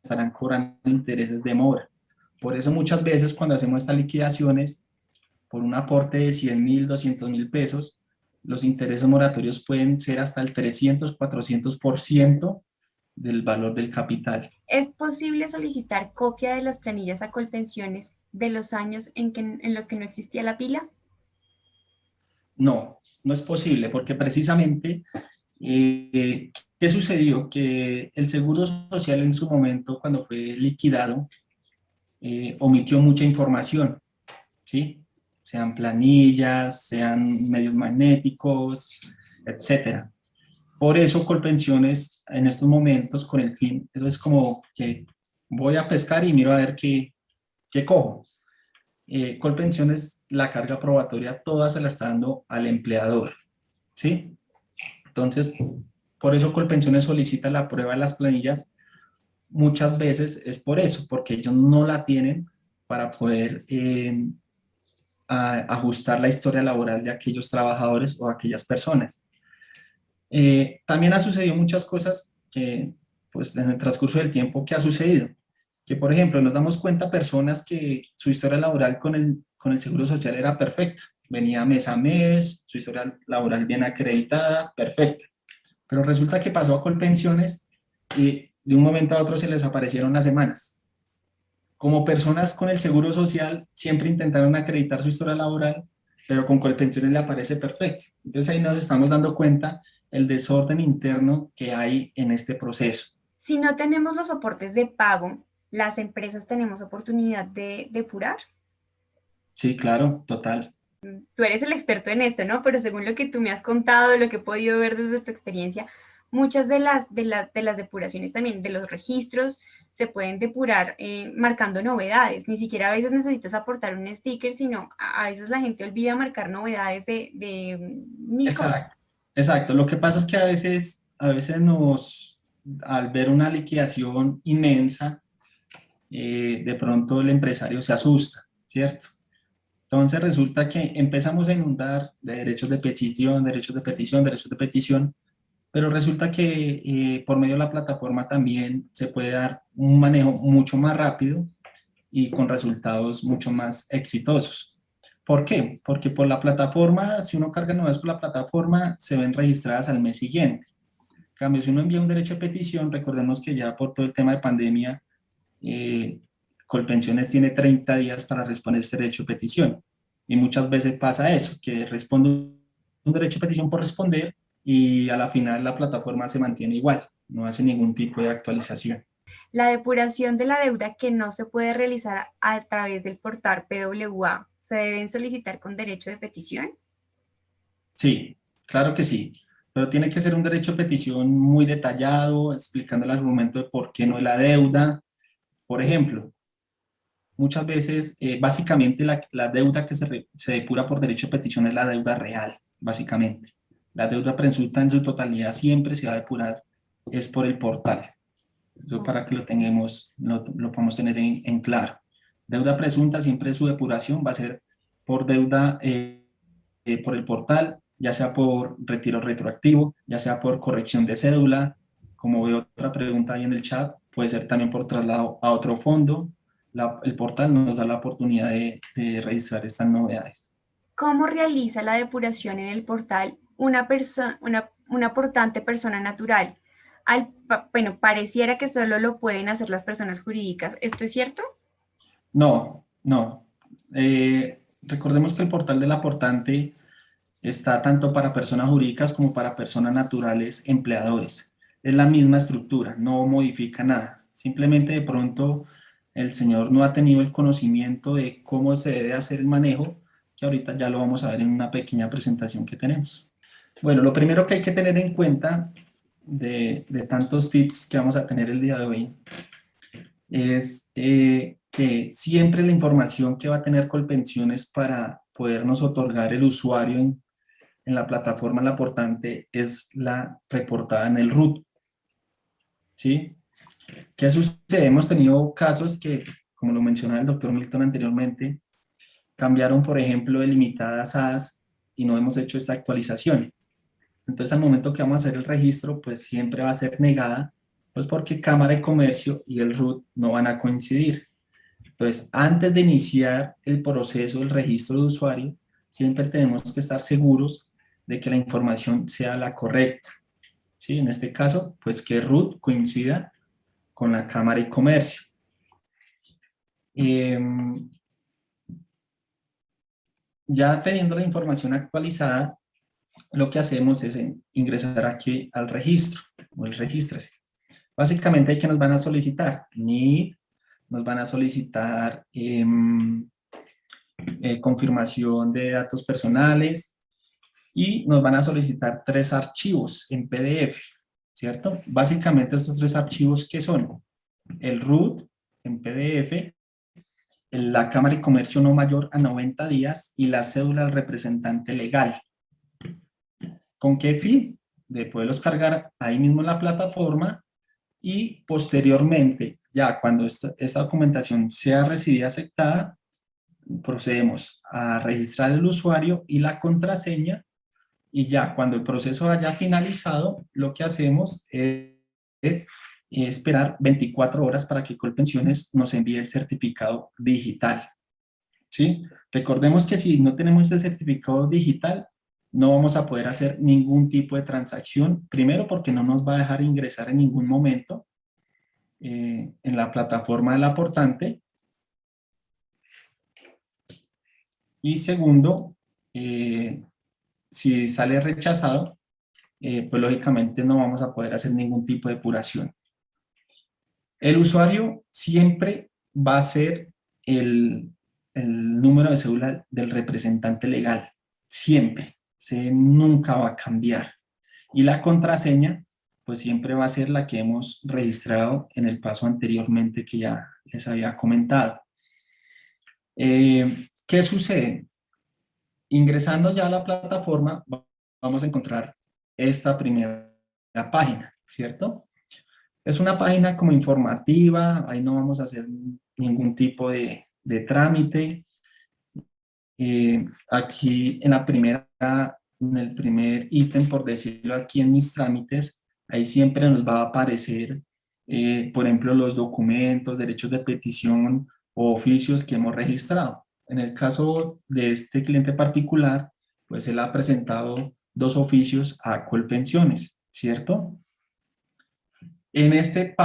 estarán cobrando intereses de mora. Por eso muchas veces cuando hacemos estas liquidaciones, por un aporte de 100.000, 200.000 pesos, los intereses moratorios pueden ser hasta el 300, 400% del valor del capital. ¿Es posible solicitar copia de las planillas a Colpensiones de los años en los que no existía la pila? No, no es posible, porque precisamente, ¿qué sucedió? Que el Seguro Social en su momento, cuando fue liquidado, omitió mucha información, ¿sí? Sean planillas, sean medios magnéticos, etcétera. Por eso Colpensiones en estos momentos, con el fin, eso es como que voy a pescar y miro a ver qué cojo. Colpensiones, la carga probatoria toda se la está dando al empleador, ¿sí? Entonces, por eso Colpensiones solicita la prueba de las planillas. Muchas veces es por eso, porque ellos no la tienen para poder ajustar la historia laboral de aquellos trabajadores o aquellas personas. También ha sucedido muchas cosas que, pues, en el transcurso del tiempo, ¿qué ha sucedido? Que, por ejemplo, nos damos cuenta personas que su historia laboral con el Seguro Social era perfecta. Venía mes a mes, su historia laboral bien acreditada, perfecta. Pero resulta que pasó a Colpensiones y de un momento a otro se les aparecieron las semanas. Como personas con el Seguro Social siempre intentaron acreditar su historia laboral, pero con Colpensiones le aparece perfecto. Entonces ahí nos estamos dando cuenta el desorden interno que hay en este proceso. Si no tenemos los soportes de pago, ¿las empresas tenemos oportunidad de depurar? Sí, claro, total. Tú eres el experto en esto, ¿no? Pero según lo que tú me has contado, lo que he podido ver desde tu experiencia, muchas de las depuraciones también, de los registros, se pueden depurar marcando novedades. Ni siquiera a veces necesitas aportar un sticker, sino a veces la gente olvida marcar novedades de mil cosas. Exacto, exacto. Lo que pasa es que a veces al ver una liquidación inmensa, de pronto el empresario se asusta, ¿cierto? Entonces resulta que empezamos a inundar de derechos de petición, derechos de petición, derechos de petición, pero resulta que por medio de la plataforma también se puede dar un manejo mucho más rápido y con resultados mucho más exitosos. ¿Por qué? Porque por la plataforma, si uno carga novedades por la plataforma, se ven registradas al mes siguiente. En cambio, si uno envía un derecho de petición, recordemos que ya por todo el tema de pandemia, Colpensiones tiene 30 días para responder ese derecho de petición. Y muchas veces pasa eso, que responde un derecho de petición por responder y a la final la plataforma se mantiene igual, no hace ningún tipo de actualización. La depuración de la deuda que no se puede realizar a través del portal PWA, ¿se deben solicitar con derecho de petición? Sí, claro que sí, pero tiene que ser un derecho de petición muy detallado, explicando el argumento de por qué no es la deuda. Por ejemplo, muchas veces, básicamente la deuda que se depura por derecho de petición es la deuda real, básicamente. La deuda presunta en su totalidad siempre se va a depurar, es por el portal. Eso para que lo tengamos, lo podamos tener en claro. Deuda presunta, siempre su depuración va a ser por deuda por el portal, ya sea por retiro retroactivo, ya sea por corrección de cédula, como veo otra pregunta ahí en el chat, puede ser también por traslado a otro fondo. El portal nos da la oportunidad de registrar estas novedades. ¿Cómo realiza la depuración en el portal una aportante persona natural? Bueno, pareciera que solo lo pueden hacer las personas jurídicas. ¿Esto es cierto? No, no. Recordemos que el portal del aportante está tanto para personas jurídicas como para personas naturales empleadores. Es la misma estructura, no modifica nada. Simplemente de pronto el señor no ha tenido el conocimiento de cómo se debe hacer el manejo, que ahorita ya lo vamos a ver en una pequeña presentación que tenemos. Bueno, lo primero que hay que tener en cuenta de tantos tips que vamos a tener el día de hoy es que siempre la información que va a tener Colpensiones para podernos otorgar el usuario en la plataforma la aportante es la reportada en el root. ¿Sí? ¿Qué sucede? Hemos tenido casos que, como lo mencionaba el doctor Milton anteriormente, cambiaron, por ejemplo, de limitadas AS y no hemos hecho esta actualización. Entonces, al momento que vamos a hacer el registro, pues siempre va a ser negada, pues porque Cámara de Comercio y el root no van a coincidir. Entonces, antes de iniciar el proceso del registro de usuario, siempre tenemos que estar seguros de que la información sea la correcta. ¿Sí? En este caso, pues que root coincida con la Cámara de Comercio. Ya teniendo la información actualizada, lo que hacemos es ingresar aquí al registro, o el regístrese. Básicamente, ¿qué nos van a solicitar? NID, nos van a solicitar confirmación de datos personales y nos van a solicitar 3 archivos en PDF, ¿cierto? Básicamente estos 3 archivos, ¿qué son? El root en PDF, la Cámara de Comercio no mayor a 90 días y la cédula del representante legal. ¿Con qué fin? De poderlos cargar ahí mismo en la plataforma y posteriormente, ya cuando esta documentación sea recibida y aceptada, procedemos a registrar el usuario y la contraseña y ya cuando el proceso haya finalizado, lo que hacemos es esperar 24 horas para que Colpensiones nos envíe el certificado digital. ¿Sí? Recordemos que si no tenemos este certificado digital, no vamos a poder hacer ningún tipo de transacción. Primero, porque no nos va a dejar ingresar en ningún momento en la plataforma del aportante. Y segundo, si sale rechazado, pues lógicamente no vamos a poder hacer ningún tipo de depuración. El usuario siempre va a ser el número de cédula del representante legal, siempre, nunca va a cambiar. Y la contraseña, pues siempre va a ser la que hemos registrado en el paso anteriormente que ya les había comentado. ¿Qué sucede? Ingresando ya a la plataforma, vamos a encontrar esta primera página, ¿cierto? Es una página como informativa, ahí no vamos a hacer ningún tipo de trámite. Aquí en el primer ítem, por decirlo aquí en mis trámites, ahí siempre nos va a aparecer, por ejemplo, los documentos, derechos de petición o oficios que hemos registrado. En el caso de este cliente particular, pues él ha presentado 2 oficios a Colpensiones, ¿cierto? En este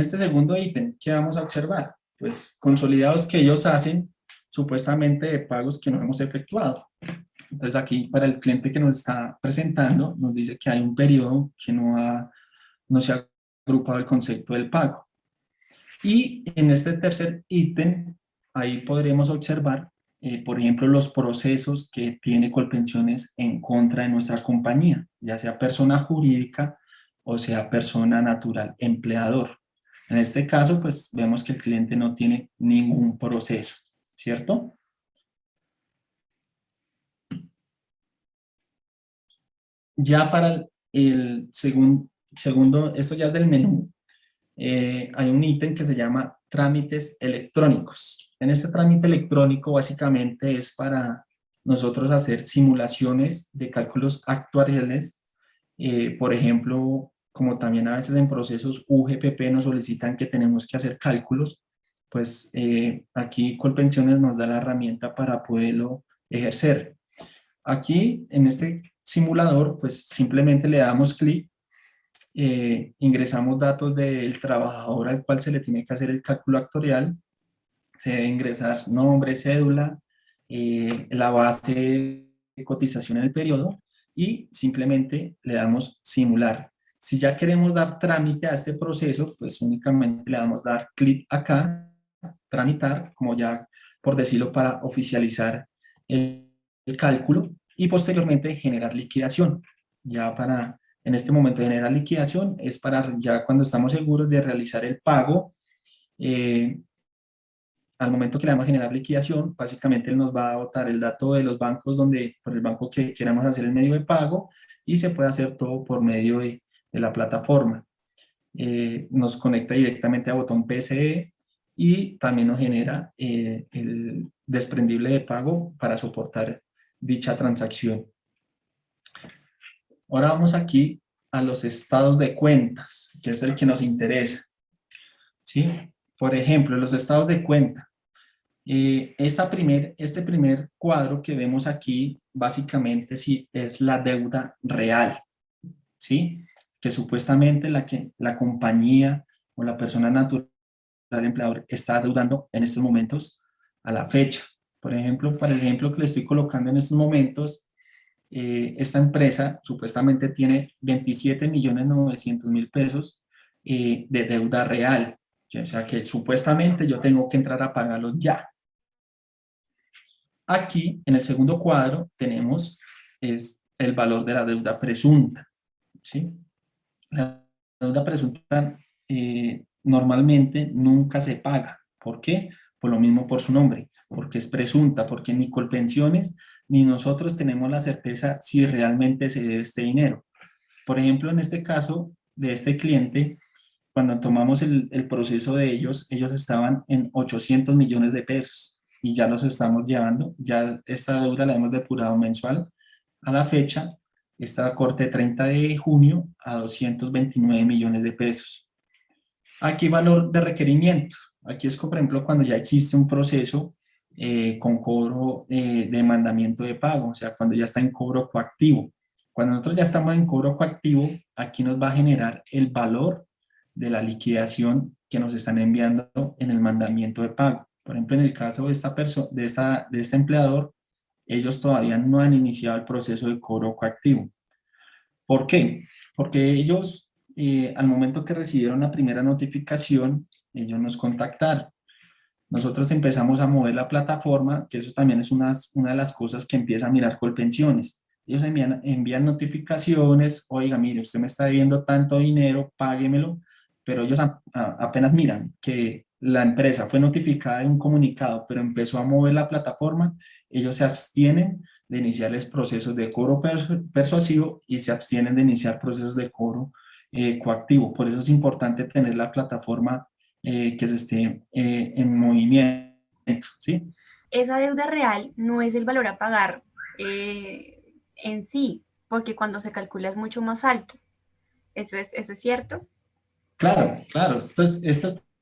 segundo ítem, ¿qué vamos a observar? Pues consolidados que ellos hacen supuestamente de pagos que no hemos efectuado. Entonces aquí para el cliente que nos está presentando nos dice que hay un periodo que no se ha agrupado el concepto del pago. Y en este tercer ítem, ahí podremos observar, por ejemplo, los procesos que tiene Colpensiones en contra de nuestra compañía, ya sea persona jurídica o sea persona natural empleador. En este caso, pues vemos que el cliente no tiene ningún proceso, ¿cierto? Ya para el segundo, esto ya es del menú, hay un ítem que se llama trámites electrónicos. En este trámite electrónico básicamente es para nosotros hacer simulaciones de cálculos actuariales, por ejemplo, como también a veces en procesos UGPP nos solicitan que tenemos que hacer cálculos, pues aquí Colpensiones nos da la herramienta para poderlo ejercer. Aquí en este simulador, pues simplemente le damos clic, ingresamos datos del trabajador al cual se le tiene que hacer el cálculo actuarial, se debe ingresar nombre, cédula, la base de cotización en el periodo y simplemente le damos simular. Si ya queremos dar trámite a este proceso, pues únicamente le damos dar clic acá, tramitar, como ya por decirlo para oficializar el cálculo y posteriormente generar liquidación. Ya para, en este momento generar liquidación es para ya cuando estamos seguros de realizar el pago, al momento que le vamos a generar liquidación, básicamente él nos va a botar el dato de los bancos por el banco que queramos hacer el medio de pago, y se puede hacer todo por medio de la plataforma. Nos conecta directamente a botón PSE y también nos genera el desprendible de pago para soportar dicha transacción. Ahora vamos aquí a los estados de cuentas, que es el que nos interesa, ¿sí? Por ejemplo, los estados de cuenta. Este primer cuadro que vemos aquí, básicamente sí, es la deuda real, ¿sí? Que supuestamente la compañía o la persona natural del empleador está deudando en estos momentos a la fecha. Por ejemplo, para el ejemplo que le estoy colocando en estos momentos, esta empresa supuestamente tiene 27.900.000 pesos de deuda real. O sea que supuestamente yo tengo que entrar a pagarlos ya. Aquí, en el segundo cuadro, tenemos el valor de la deuda presunta, ¿sí? La deuda presunta normalmente nunca se paga. ¿Por qué? Por lo mismo por su nombre, porque es presunta, porque ni Colpensiones ni nosotros tenemos la certeza si realmente se debe este dinero. Por ejemplo, en este caso de este cliente, cuando tomamos el proceso de ellos estaban en 800 millones de pesos y ya los estamos llevando, ya esta deuda la hemos depurado mensual a la fecha, está corte 30 de junio a 229 millones de pesos. Aquí valor de requerimiento, aquí es por ejemplo cuando ya existe un proceso con cobro de mandamiento de pago, o sea, cuando ya está en cobro coactivo. Cuando nosotros ya estamos en cobro coactivo, aquí nos va a generar el valor de la liquidación que nos están enviando en el mandamiento de pago. Por ejemplo, en el caso de este empleador, ellos todavía no han iniciado el proceso de cobro coactivo. ¿Por qué? Porque ellos, al momento que recibieron la primera notificación, ellos nos contactaron. Nosotros empezamos a mover la plataforma, que eso también es una de las cosas que empieza a mirar Colpensiones. Ellos envían notificaciones, oiga, mire, usted me está debiendo tanto dinero, páguemelo, pero ellos apenas miran que la empresa fue notificada de un comunicado, pero empezó a mover la plataforma, ellos se abstienen de iniciar procesos de cobro persuasivo y se abstienen de iniciar procesos de cobro coactivo. Por eso es importante tener la plataforma que se esté en movimiento, ¿sí? Esa deuda real no es el valor a pagar en sí, porque cuando se calcula es mucho más alto. ¿Eso es cierto? Claro, claro.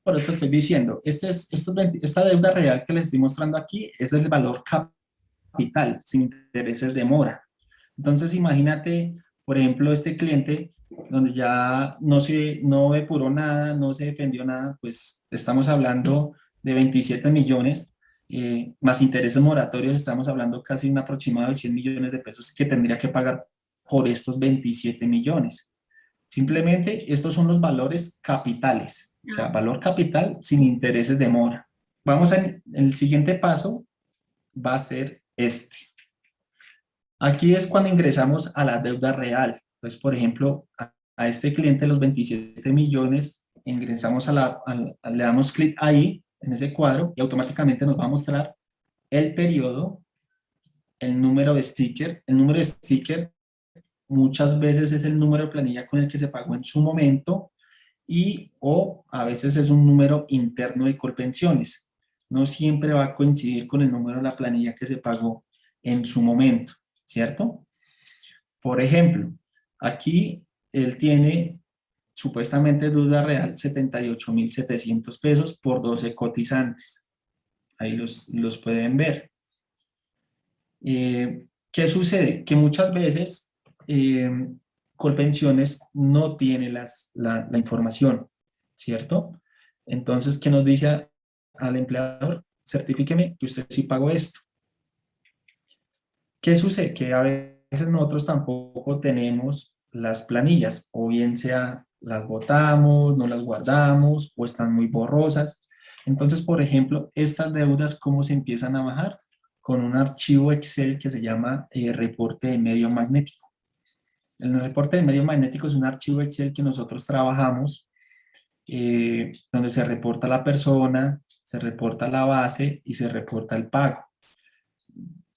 Por eso estoy diciendo, esta deuda real que les estoy mostrando aquí es el valor capital, sin intereses de mora. Entonces, imagínate, por ejemplo, este cliente, donde ya no depuró nada, no se defendió nada, pues estamos hablando de 27 millones, más intereses moratorios, estamos hablando casi un aproximado de 100 millones de pesos que tendría que pagar por estos 27 millones. Simplemente estos son los valores capitales, o sea, valor capital sin intereses de mora. El siguiente paso va a ser este. Aquí es cuando ingresamos a la deuda real. Entonces, por ejemplo, a este cliente los 27 millones, ingresamos le damos clic ahí, en ese cuadro, y automáticamente nos va a mostrar el periodo, el número de sticker. El número de sticker muchas veces es el número de planilla con el que se pagó en su momento o a veces es un número interno de Colpensiones. No siempre va a coincidir con el número de la planilla que se pagó en su momento, ¿cierto? Por ejemplo, aquí él tiene supuestamente deuda real 78.700 pesos por 12 cotizantes. Ahí los pueden ver. ¿Qué sucede? Que muchas veces Colpensiones no tiene la información, ¿cierto? Entonces, ¿qué nos dice al empleador? Certifíqueme que usted sí pagó esto. ¿Qué sucede? Que a veces nosotros tampoco tenemos las planillas, o bien sea las botamos, no las guardamos, o están muy borrosas. Entonces, por ejemplo, estas deudas, ¿cómo se empiezan a bajar? Con un archivo Excel que se llama reporte de medio magnético. El reporte de medio magnético es un archivo Excel que nosotros trabajamos, donde donde se reporta la persona, se reporta la base y se reporta el pago.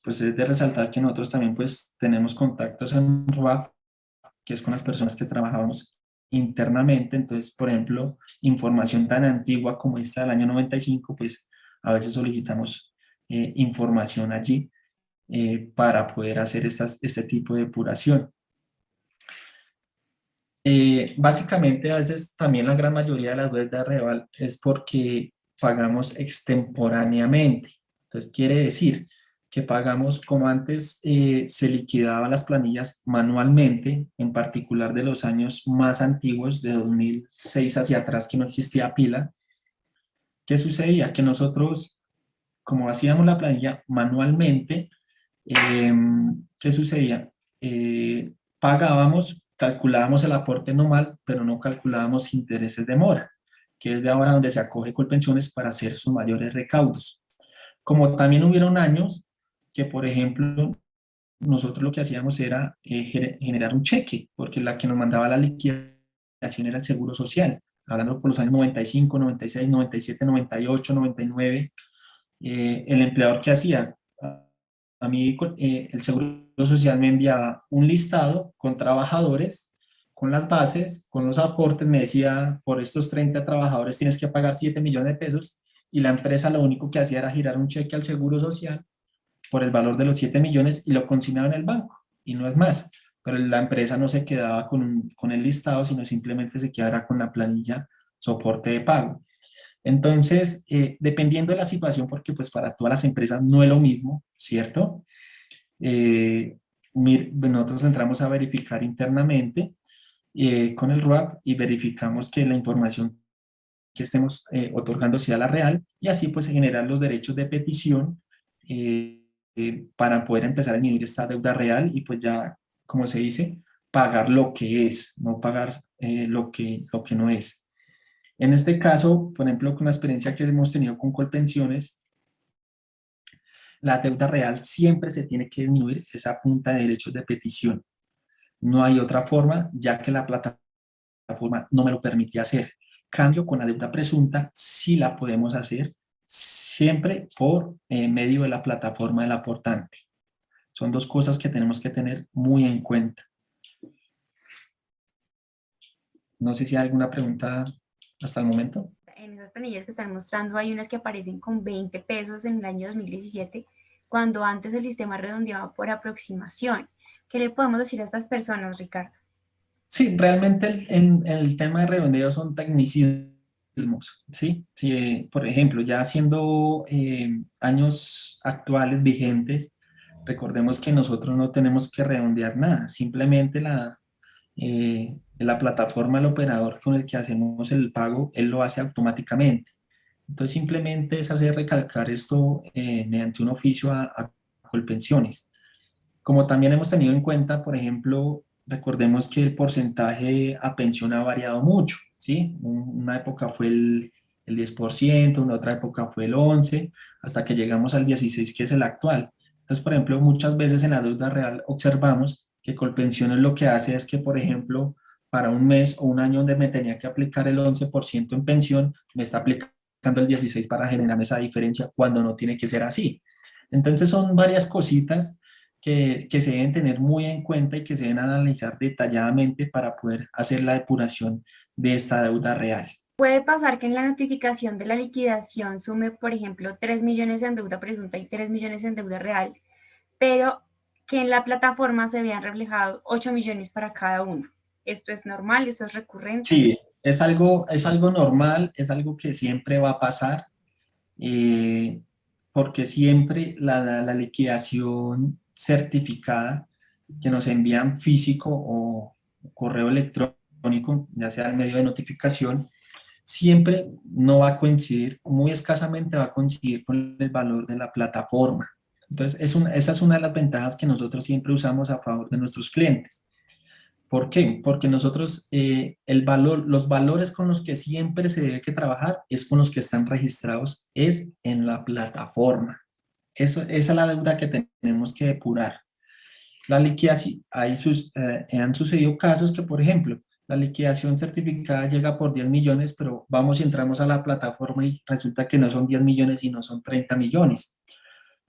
Pues es de resaltar que nosotros también pues tenemos contactos en RUAF, que es con las personas que trabajamos internamente. Entonces, por ejemplo, información tan antigua como esta del año 95, pues a veces solicitamos información allí para poder hacer este tipo de depuración. Básicamente, a veces también la gran mayoría de las deudas real es porque pagamos extemporáneamente. Entonces, quiere decir que pagamos como antes se liquidaban las planillas manualmente, en particular de los años más antiguos, de 2006 hacia atrás, que no existía pila. ¿Qué sucedía? Que nosotros, como hacíamos la planilla manualmente, ¿qué sucedía? Pagábamos, calculábamos el aporte normal, pero no calculábamos intereses de mora, que es de ahora donde se acoge Colpensiones para hacer sus mayores recaudos. Como también hubieron años que, por ejemplo, nosotros lo que hacíamos era generar un cheque, porque la que nos mandaba la liquidación era el Seguro Social, hablando por los años 95, 96, 97, 98, 99, el empleador que hacía, a mí el Seguro Social me enviaba un listado con trabajadores, con las bases, con los aportes, me decía, por estos 30 trabajadores tienes que pagar 7 millones de pesos, y la empresa lo único que hacía era girar un cheque al Seguro Social por el valor de los 7 millones y lo consignaba en el banco, y no es más. Pero la empresa no se quedaba con el listado, sino simplemente se quedaba con la planilla soporte de pago. Entonces, dependiendo de la situación, porque pues para todas las empresas no es lo mismo, ¿cierto? Nosotros entramos a verificar internamente con el RUAP y verificamos que la información que estemos otorgando sea la real, y así pues generar los derechos de petición para poder empezar a disminuir esta deuda real y pues ya, como se dice, pagar lo que es, no pagar lo que no es. En este caso, por ejemplo, con la experiencia que hemos tenido con Colpensiones, la deuda real siempre se tiene que disminuir esa punta de derechos de petición. No hay otra forma, ya que la plataforma no me lo permite hacer. Cambio, con la deuda presunta sí la podemos hacer, siempre por medio de la plataforma del aportante. Son dos cosas que tenemos que tener muy en cuenta. No sé si hay alguna pregunta hasta el momento. En esas planillas que están mostrando hay unas que aparecen con 20 pesos en el año 2017, cuando antes el sistema redondeaba por aproximación. ¿Qué le podemos decir a estas personas, Ricardo? Sí, realmente el tema de redondeo son tecnicismos, ¿sí? Sí, por ejemplo, ya haciendo años actuales vigentes, recordemos que nosotros no tenemos que redondear nada, simplemente la plataforma, el operador con el que hacemos el pago, él lo hace automáticamente. Entonces simplemente es hacer recalcar esto mediante un oficio a Colpensiones. Como también hemos tenido en cuenta, por ejemplo, recordemos que el porcentaje a pensión ha variado mucho, ¿sí? Una época fue el 10%, en otra época fue el 11%, hasta que llegamos al 16%, que es el actual. Entonces, por ejemplo, muchas veces en la deuda real observamos que Colpensiones lo que hace es que, por ejemplo, para un mes o un año donde me tenía que aplicar el 11% en pensión, me está aplicando el 16% para generar esa diferencia cuando no tiene que ser así. Entonces, son varias cositas que se deben tener muy en cuenta y que se deben analizar detalladamente para poder hacer la depuración de esta deuda real. Puede pasar que en la notificación de la liquidación sume, por ejemplo, 3 millones en deuda presunta y 3 millones en deuda real, pero que en la plataforma se vean reflejados 8 millones para cada uno. ¿Esto es normal? ¿Esto es recurrente? Sí, es algo normal, es algo que siempre va a pasar, porque siempre la liquidación certificada que nos envían físico o correo electrónico, ya sea el medio de notificación, siempre no va a coincidir, muy escasamente va a coincidir con el valor de la plataforma. Entonces, esa es una de las ventajas que nosotros siempre usamos a favor de nuestros clientes. ¿Por qué? Porque nosotros, los valores con los que siempre se debe que trabajar es con los que están registrados, es en la plataforma. Esa es la deuda que tenemos que depurar. La liquidación, han sucedido casos que, por ejemplo, La liquidación certificada llega por 10 millones, pero vamos y entramos a la plataforma y resulta que no son 10 millones, sino son 30 millones.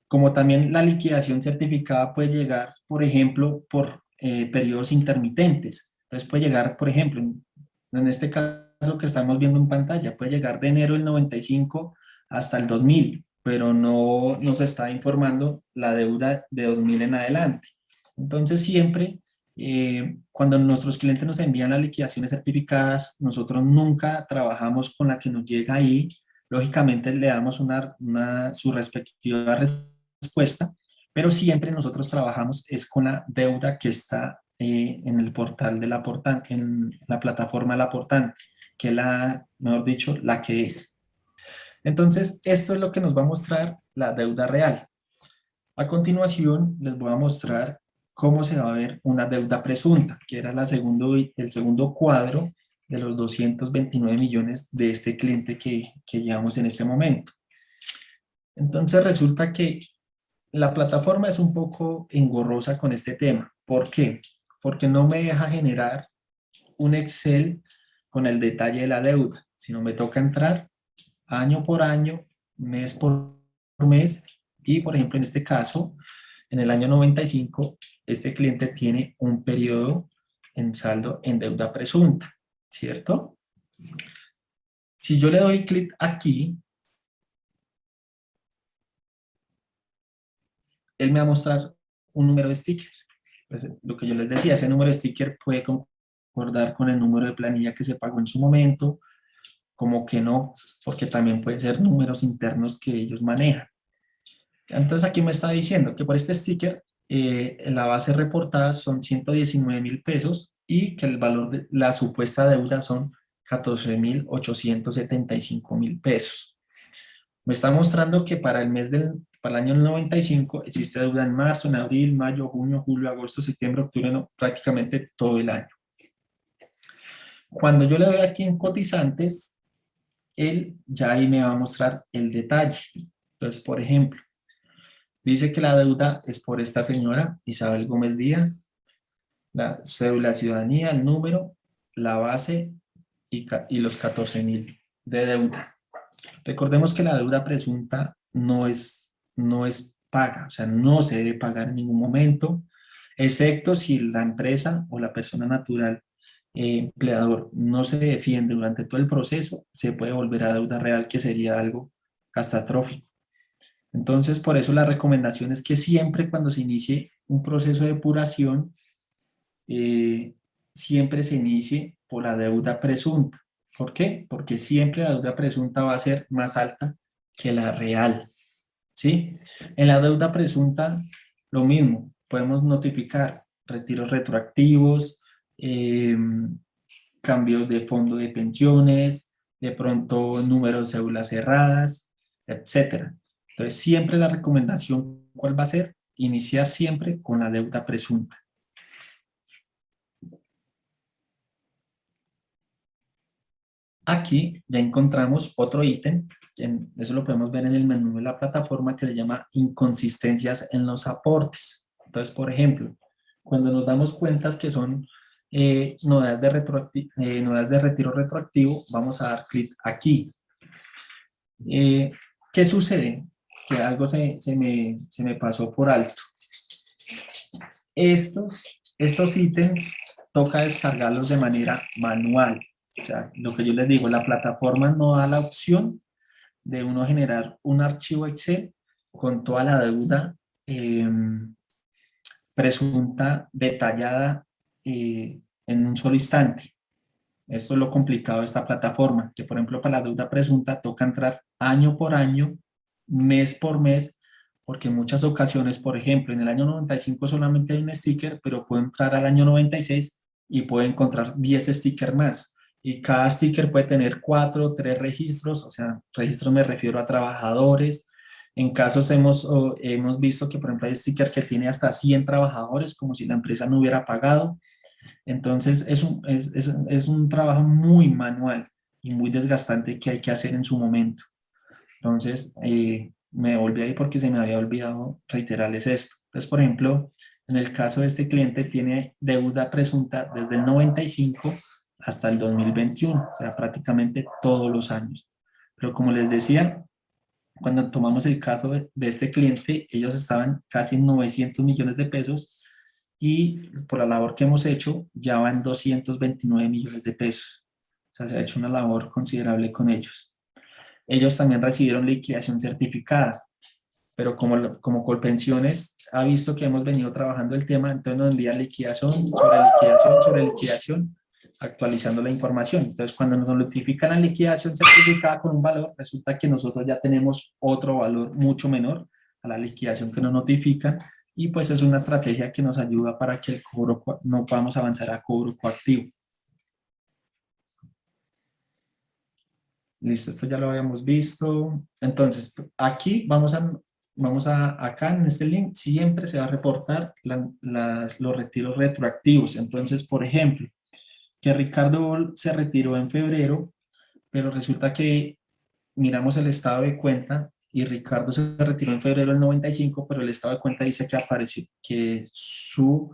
Como también la liquidación certificada puede llegar, por ejemplo, por periodos intermitentes. Entonces puede llegar, por ejemplo, en este caso que estamos viendo en pantalla, puede llegar de enero del 95 hasta el 2000, pero no nos está informando la deuda de 2000 en adelante. Entonces siempre, cuando nuestros clientes nos envían las liquidaciones certificadas, nosotros nunca trabajamos con la que nos llega ahí. Lógicamente le damos su respectiva respuesta, pero siempre nosotros trabajamos es con la deuda que está en el portal del aportante, en la plataforma del aportante, que es la, mejor dicho, la que es. Entonces, esto es lo que nos va a mostrar la deuda real. A continuación, les voy a mostrar cómo se va a ver una deuda presunta, que era el segundo cuadro de los 229 millones de este cliente que llevamos en este momento. Entonces, resulta que la plataforma es un poco engorrosa con este tema. ¿Por qué? Porque no me deja generar un Excel con el detalle de la deuda, sino me toca entrar año por año, mes por mes, y por ejemplo en este caso, en el año 95, este cliente tiene un periodo en saldo en deuda presunta, ¿cierto? Si yo le doy clic aquí, él me va a mostrar un número de sticker. Pues, lo que yo les decía, ese número de sticker puede concordar con el número de planilla que se pagó en su momento, como que no, porque también pueden ser números internos que ellos manejan. Entonces aquí me está diciendo que por este sticker la base reportada son 119.000 pesos y que el valor de la supuesta deuda son 14.875.000 pesos. Me está mostrando que para el año 95 existe deuda en marzo, en abril, mayo, junio, julio, agosto, septiembre, octubre, no, prácticamente todo el año. Cuando yo le doy aquí en cotizantes, él ya ahí me va a mostrar el detalle. Entonces, por ejemplo, dice que la deuda es por esta señora Isabel Gómez Díaz, la cédula de ciudadanía, el número, la base y los 14.000 de deuda. Recordemos que la deuda presunta no es paga, o sea, no se debe pagar en ningún momento, excepto si la empresa o la persona natural empleador no se defiende durante todo el proceso, se puede volver a deuda real, que sería algo catastrófico. Entonces, por eso la recomendación es que siempre cuando se inicie un proceso de depuración, siempre se inicie por la deuda presunta. ¿Por qué? Porque siempre la deuda presunta va a ser más alta que la real, ¿sí? En la deuda presunta, lo mismo, podemos notificar retiros retroactivos, cambios de fondo de pensiones, de pronto números de cédulas cerradas, etcétera. Entonces, siempre la recomendación, ¿cuál va a ser? Iniciar siempre con la deuda presunta. Aquí ya encontramos otro ítem, eso lo podemos ver en el menú de la plataforma, que se llama inconsistencias en los aportes. Entonces, por ejemplo, cuando nos damos cuenta que son novedades de retiro retroactivo, vamos a dar clic aquí. ¿Qué sucede? Que algo se me pasó por alto. Estos ítems toca descargarlos de manera manual. O sea, lo que yo les digo, la plataforma no da la opción de uno generar un archivo Excel con toda la deuda presunta, detallada en un solo instante. Esto es lo complicado de esta plataforma, que por ejemplo para la deuda presunta toca entrar año por año, mes por mes, porque en muchas ocasiones, por ejemplo, en el año 95 solamente hay un sticker, pero puedo entrar al año 96 y puedo encontrar 10 stickers más. Y cada sticker puede tener 4 o 3 registros, o sea, registros me refiero a trabajadores. En casos hemos visto que, por ejemplo, hay sticker que tiene hasta 100 trabajadores, como si la empresa no hubiera pagado. Entonces, es un trabajo muy manual y muy desgastante que hay que hacer en su momento. Entonces, me volví ahí porque se me había olvidado reiterarles esto. Entonces, por ejemplo, en el caso de este cliente tiene deuda presunta desde el 95 hasta el 2021, o sea, prácticamente todos los años. Pero como les decía, cuando tomamos el caso de este cliente, ellos estaban casi en 900 millones de pesos y por la labor que hemos hecho ya van 229 millones de pesos. O sea, se ha hecho una labor considerable con ellos. Ellos también recibieron liquidación certificada, pero como Colpensiones ha visto que hemos venido trabajando el tema, entonces nos envía liquidación sobre liquidación sobre liquidación, actualizando la información. Entonces, cuando nos notifican la liquidación certificada con un valor, resulta que nosotros ya tenemos otro valor mucho menor a la liquidación que nos notifica, y pues es una estrategia que nos ayuda para que el cobro no podamos avanzar a cobro coactivo. Listo, esto ya lo habíamos visto. Entonces, aquí acá en este link siempre se va a reportar los retiros retroactivos. Entonces, por ejemplo, que Ricardo se retiró en febrero, pero resulta que miramos el estado de cuenta y Ricardo se retiró en febrero del 95, pero el estado de cuenta dice que apareció, que su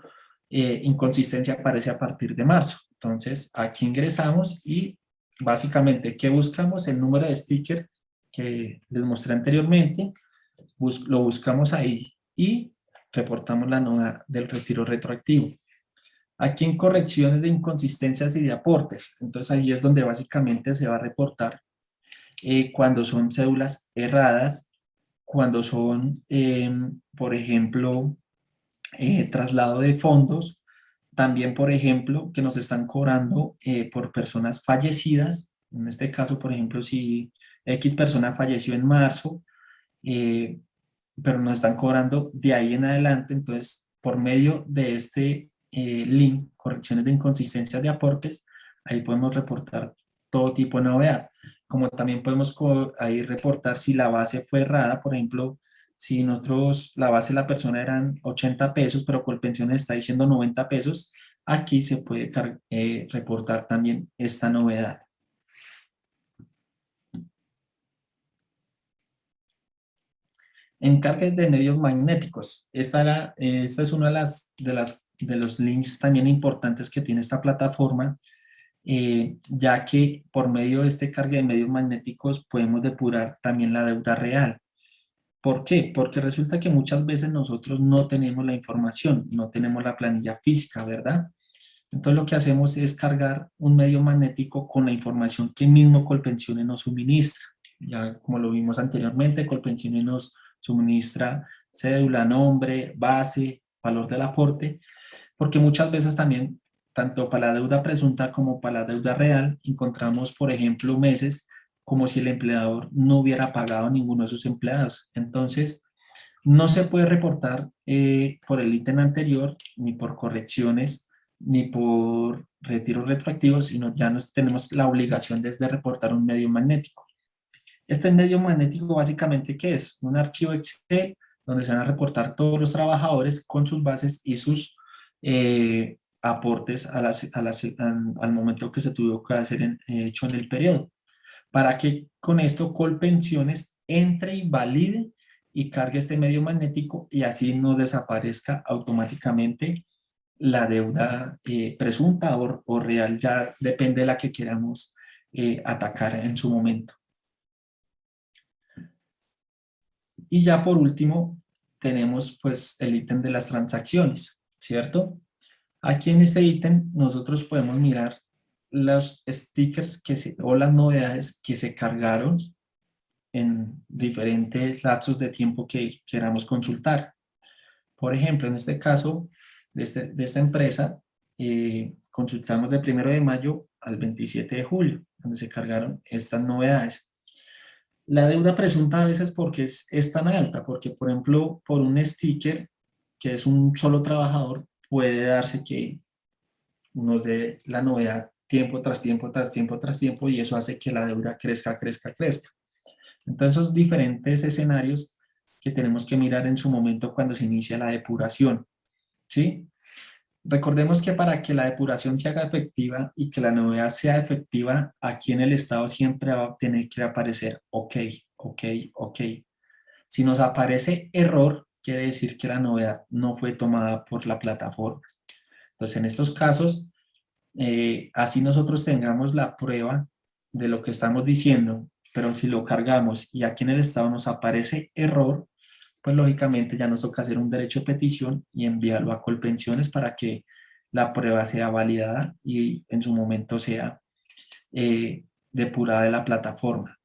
inconsistencia aparece a partir de marzo. Entonces, aquí ingresamos y básicamente, ¿qué buscamos? El número de sticker que les mostré anteriormente, lo buscamos ahí y reportamos la novedad del retiro retroactivo. Aquí en correcciones de inconsistencias y de aportes, entonces ahí es donde básicamente se va a reportar cuando son cédulas erradas, cuando son, por ejemplo, traslado de fondos, también, por ejemplo, que nos están cobrando por personas fallecidas. En este caso, por ejemplo, si X persona falleció en marzo, pero nos están cobrando de ahí en adelante, entonces, por medio de este link, correcciones de inconsistencias de aportes, ahí podemos reportar todo tipo de novedad. Como también podemos ahí reportar si la base fue errada, por ejemplo, si nosotros, la base de la persona eran 80 pesos, pero Colpensiones está diciendo 90 pesos, aquí se puede reportar también esta novedad. Encargues de medios magnéticos. Esta es una de los links también importantes que tiene esta plataforma, ya que por medio de este cargue de medios magnéticos podemos depurar también la deuda real. ¿Por qué? Porque resulta que muchas veces nosotros no tenemos la información, no tenemos la planilla física, ¿verdad? Entonces lo que hacemos es cargar un medio magnético con la información que mismo Colpensiones nos suministra. Ya como lo vimos anteriormente, Colpensiones nos suministra cédula, nombre, base, valor del aporte, porque muchas veces también, tanto para la deuda presunta como para la deuda real, encontramos, por ejemplo, meses como si el empleador no hubiera pagado a ninguno de sus empleados. Entonces, no se puede reportar por el ítem anterior, ni por correcciones, ni por retiros retroactivos, sino ya tenemos la obligación de reportar un medio magnético. Este medio magnético básicamente, ¿qué es? Un archivo Excel donde se van a reportar todos los trabajadores con sus bases y sus aportes al momento que se tuvo que hacer hecho en el periodo, para que con esto Colpensiones entre y valide y cargue este medio magnético y así no desaparezca automáticamente la deuda presunta o real, ya depende de la que queramos atacar en su momento. Y ya por último tenemos pues el ítem de las transacciones, ¿cierto? Aquí en este ítem nosotros podemos mirar los stickers o las novedades que se cargaron en diferentes lapsos de tiempo que queramos consultar. Por ejemplo, en este caso de esta empresa, consultamos del 1 de mayo al 27 de julio, donde se cargaron estas novedades. La deuda presunta a veces porque es tan alta, porque por ejemplo, por un sticker que es un solo trabajador, puede darse que nos dé la novedad tiempo tras tiempo, tras tiempo, tras tiempo, y eso hace que la deuda crezca, crezca, crezca. Entonces, esos diferentes escenarios que tenemos que mirar en su momento cuando se inicia la depuración, ¿sí? Recordemos que para que la depuración se haga efectiva y que la novedad sea efectiva, aquí en el estado siempre va a tener que aparecer OK, OK, OK. Si nos aparece error, quiere decir que la novedad no fue tomada por la plataforma. Entonces, en estos casos, Así nosotros tengamos la prueba de lo que estamos diciendo, pero si lo cargamos y aquí en el estado nos aparece error, pues lógicamente ya nos toca hacer un derecho de petición y enviarlo a Colpensiones para que la prueba sea validada y en su momento sea depurada de la plataforma.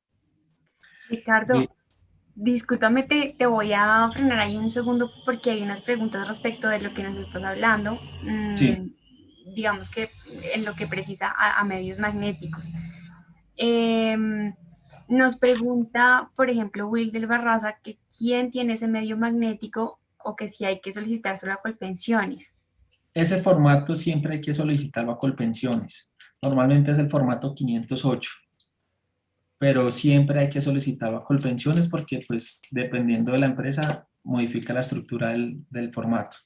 Ricardo, discúlpame, te voy a frenar ahí un segundo porque hay unas preguntas respecto de lo que nos estás hablando. Sí. Digamos que en lo que precisa a medios magnéticos. Nos pregunta, por ejemplo, Wilder Barraza, que quién tiene ese medio magnético o que si hay que solicitárselo a Colpensiones. Ese formato siempre hay que solicitarlo a Colpensiones. Normalmente es el formato 508, pero siempre hay que solicitarlo a Colpensiones porque, pues, dependiendo de la empresa, modifica la estructura del formato.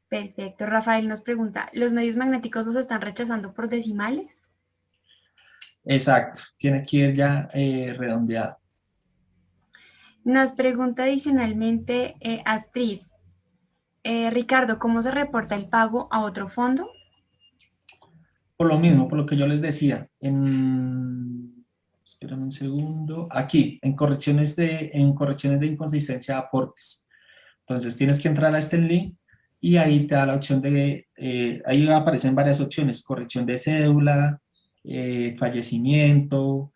Perfecto. Rafael nos pregunta, ¿los medios magnéticos los están rechazando por decimales? Exacto, tiene que ir ya redondeado. Nos pregunta adicionalmente Astrid, Ricardo, ¿cómo se reporta el pago a otro fondo? Por lo mismo, por lo que yo les decía, espérame un segundo, aquí, en correcciones de inconsistencia de aportes. Entonces tienes que entrar a este link y ahí te da la opción de, ahí aparecen varias opciones, corrección de cédula, fallecimiento,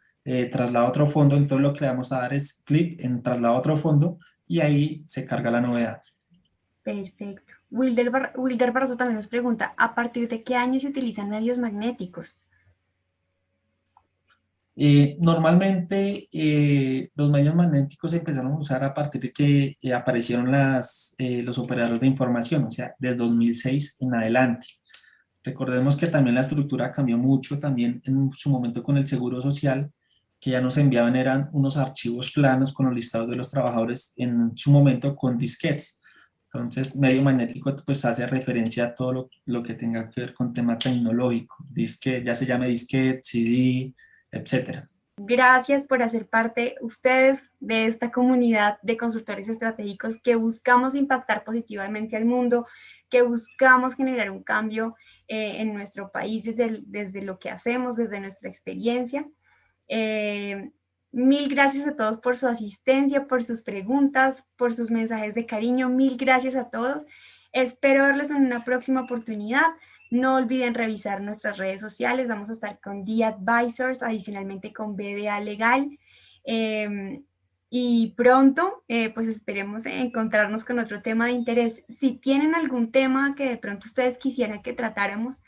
traslado a otro fondo. Entonces lo que le vamos a dar es clic en traslado a otro fondo y ahí se carga la novedad. Perfecto. Wilder Barroso también nos pregunta, ¿a partir de qué año se utilizan medios magnéticos? Normalmente los medios magnéticos se empezaron a usar a partir de que aparecieron los operadores de información, o sea, desde 2006 en adelante. Recordemos que también la estructura cambió mucho, también en su momento con el Seguro Social, que ya nos enviaban eran unos archivos planos con los listados de los trabajadores en su momento con disquetes. Entonces, medio magnético pues hace referencia a todo lo que tenga que ver con tema tecnológico, disque, ya se llame disquete, CD, etcétera. Gracias por hacer parte ustedes de esta comunidad de consultores estratégicos que buscamos impactar positivamente al mundo, que buscamos generar un cambio en nuestro país desde lo que hacemos, desde nuestra experiencia. Mil gracias a todos por su asistencia, por sus preguntas, por sus mensajes de cariño. Mil gracias a todos. Espero verlos en una próxima oportunidad. No olviden revisar nuestras redes sociales. Vamos a estar con The Advisors, adicionalmente con BDA Legal. Y pronto, pues esperemos encontrarnos con otro tema de interés. Si tienen algún tema que de pronto ustedes quisieran que tratáramos,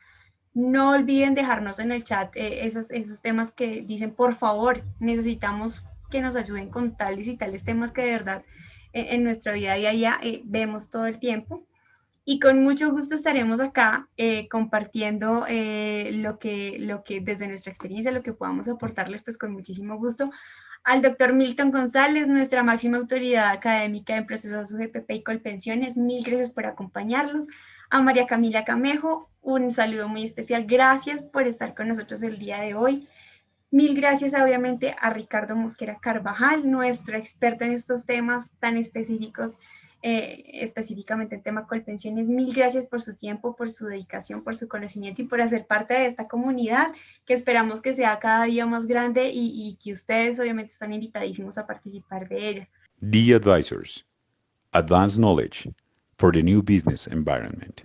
no olviden dejarnos en el chat esos temas que dicen, por favor, necesitamos que nos ayuden con tales y tales temas que de verdad en nuestra vida diaria vemos todo el tiempo. Y con mucho gusto estaremos acá compartiendo lo que desde nuestra experiencia, lo que podamos aportarles, pues con muchísimo gusto. Al doctor Milton González, nuestra máxima autoridad académica en procesos UGPP y Colpensiones, mil gracias por acompañarnos. A María Camila Camejo, un saludo muy especial. Gracias por estar con nosotros el día de hoy. Mil gracias, obviamente, a Ricardo Mosquera Carvajal, nuestro experto en estos temas tan específicos, específicamente el tema Colpensiones. Mil gracias por su tiempo, por su dedicación, por su conocimiento y por hacer parte de esta comunidad que esperamos que sea cada día más grande y que ustedes, obviamente, están invitadísimos a participar de ella. The Advisors. Advanced Knowledge for the New Business Environment.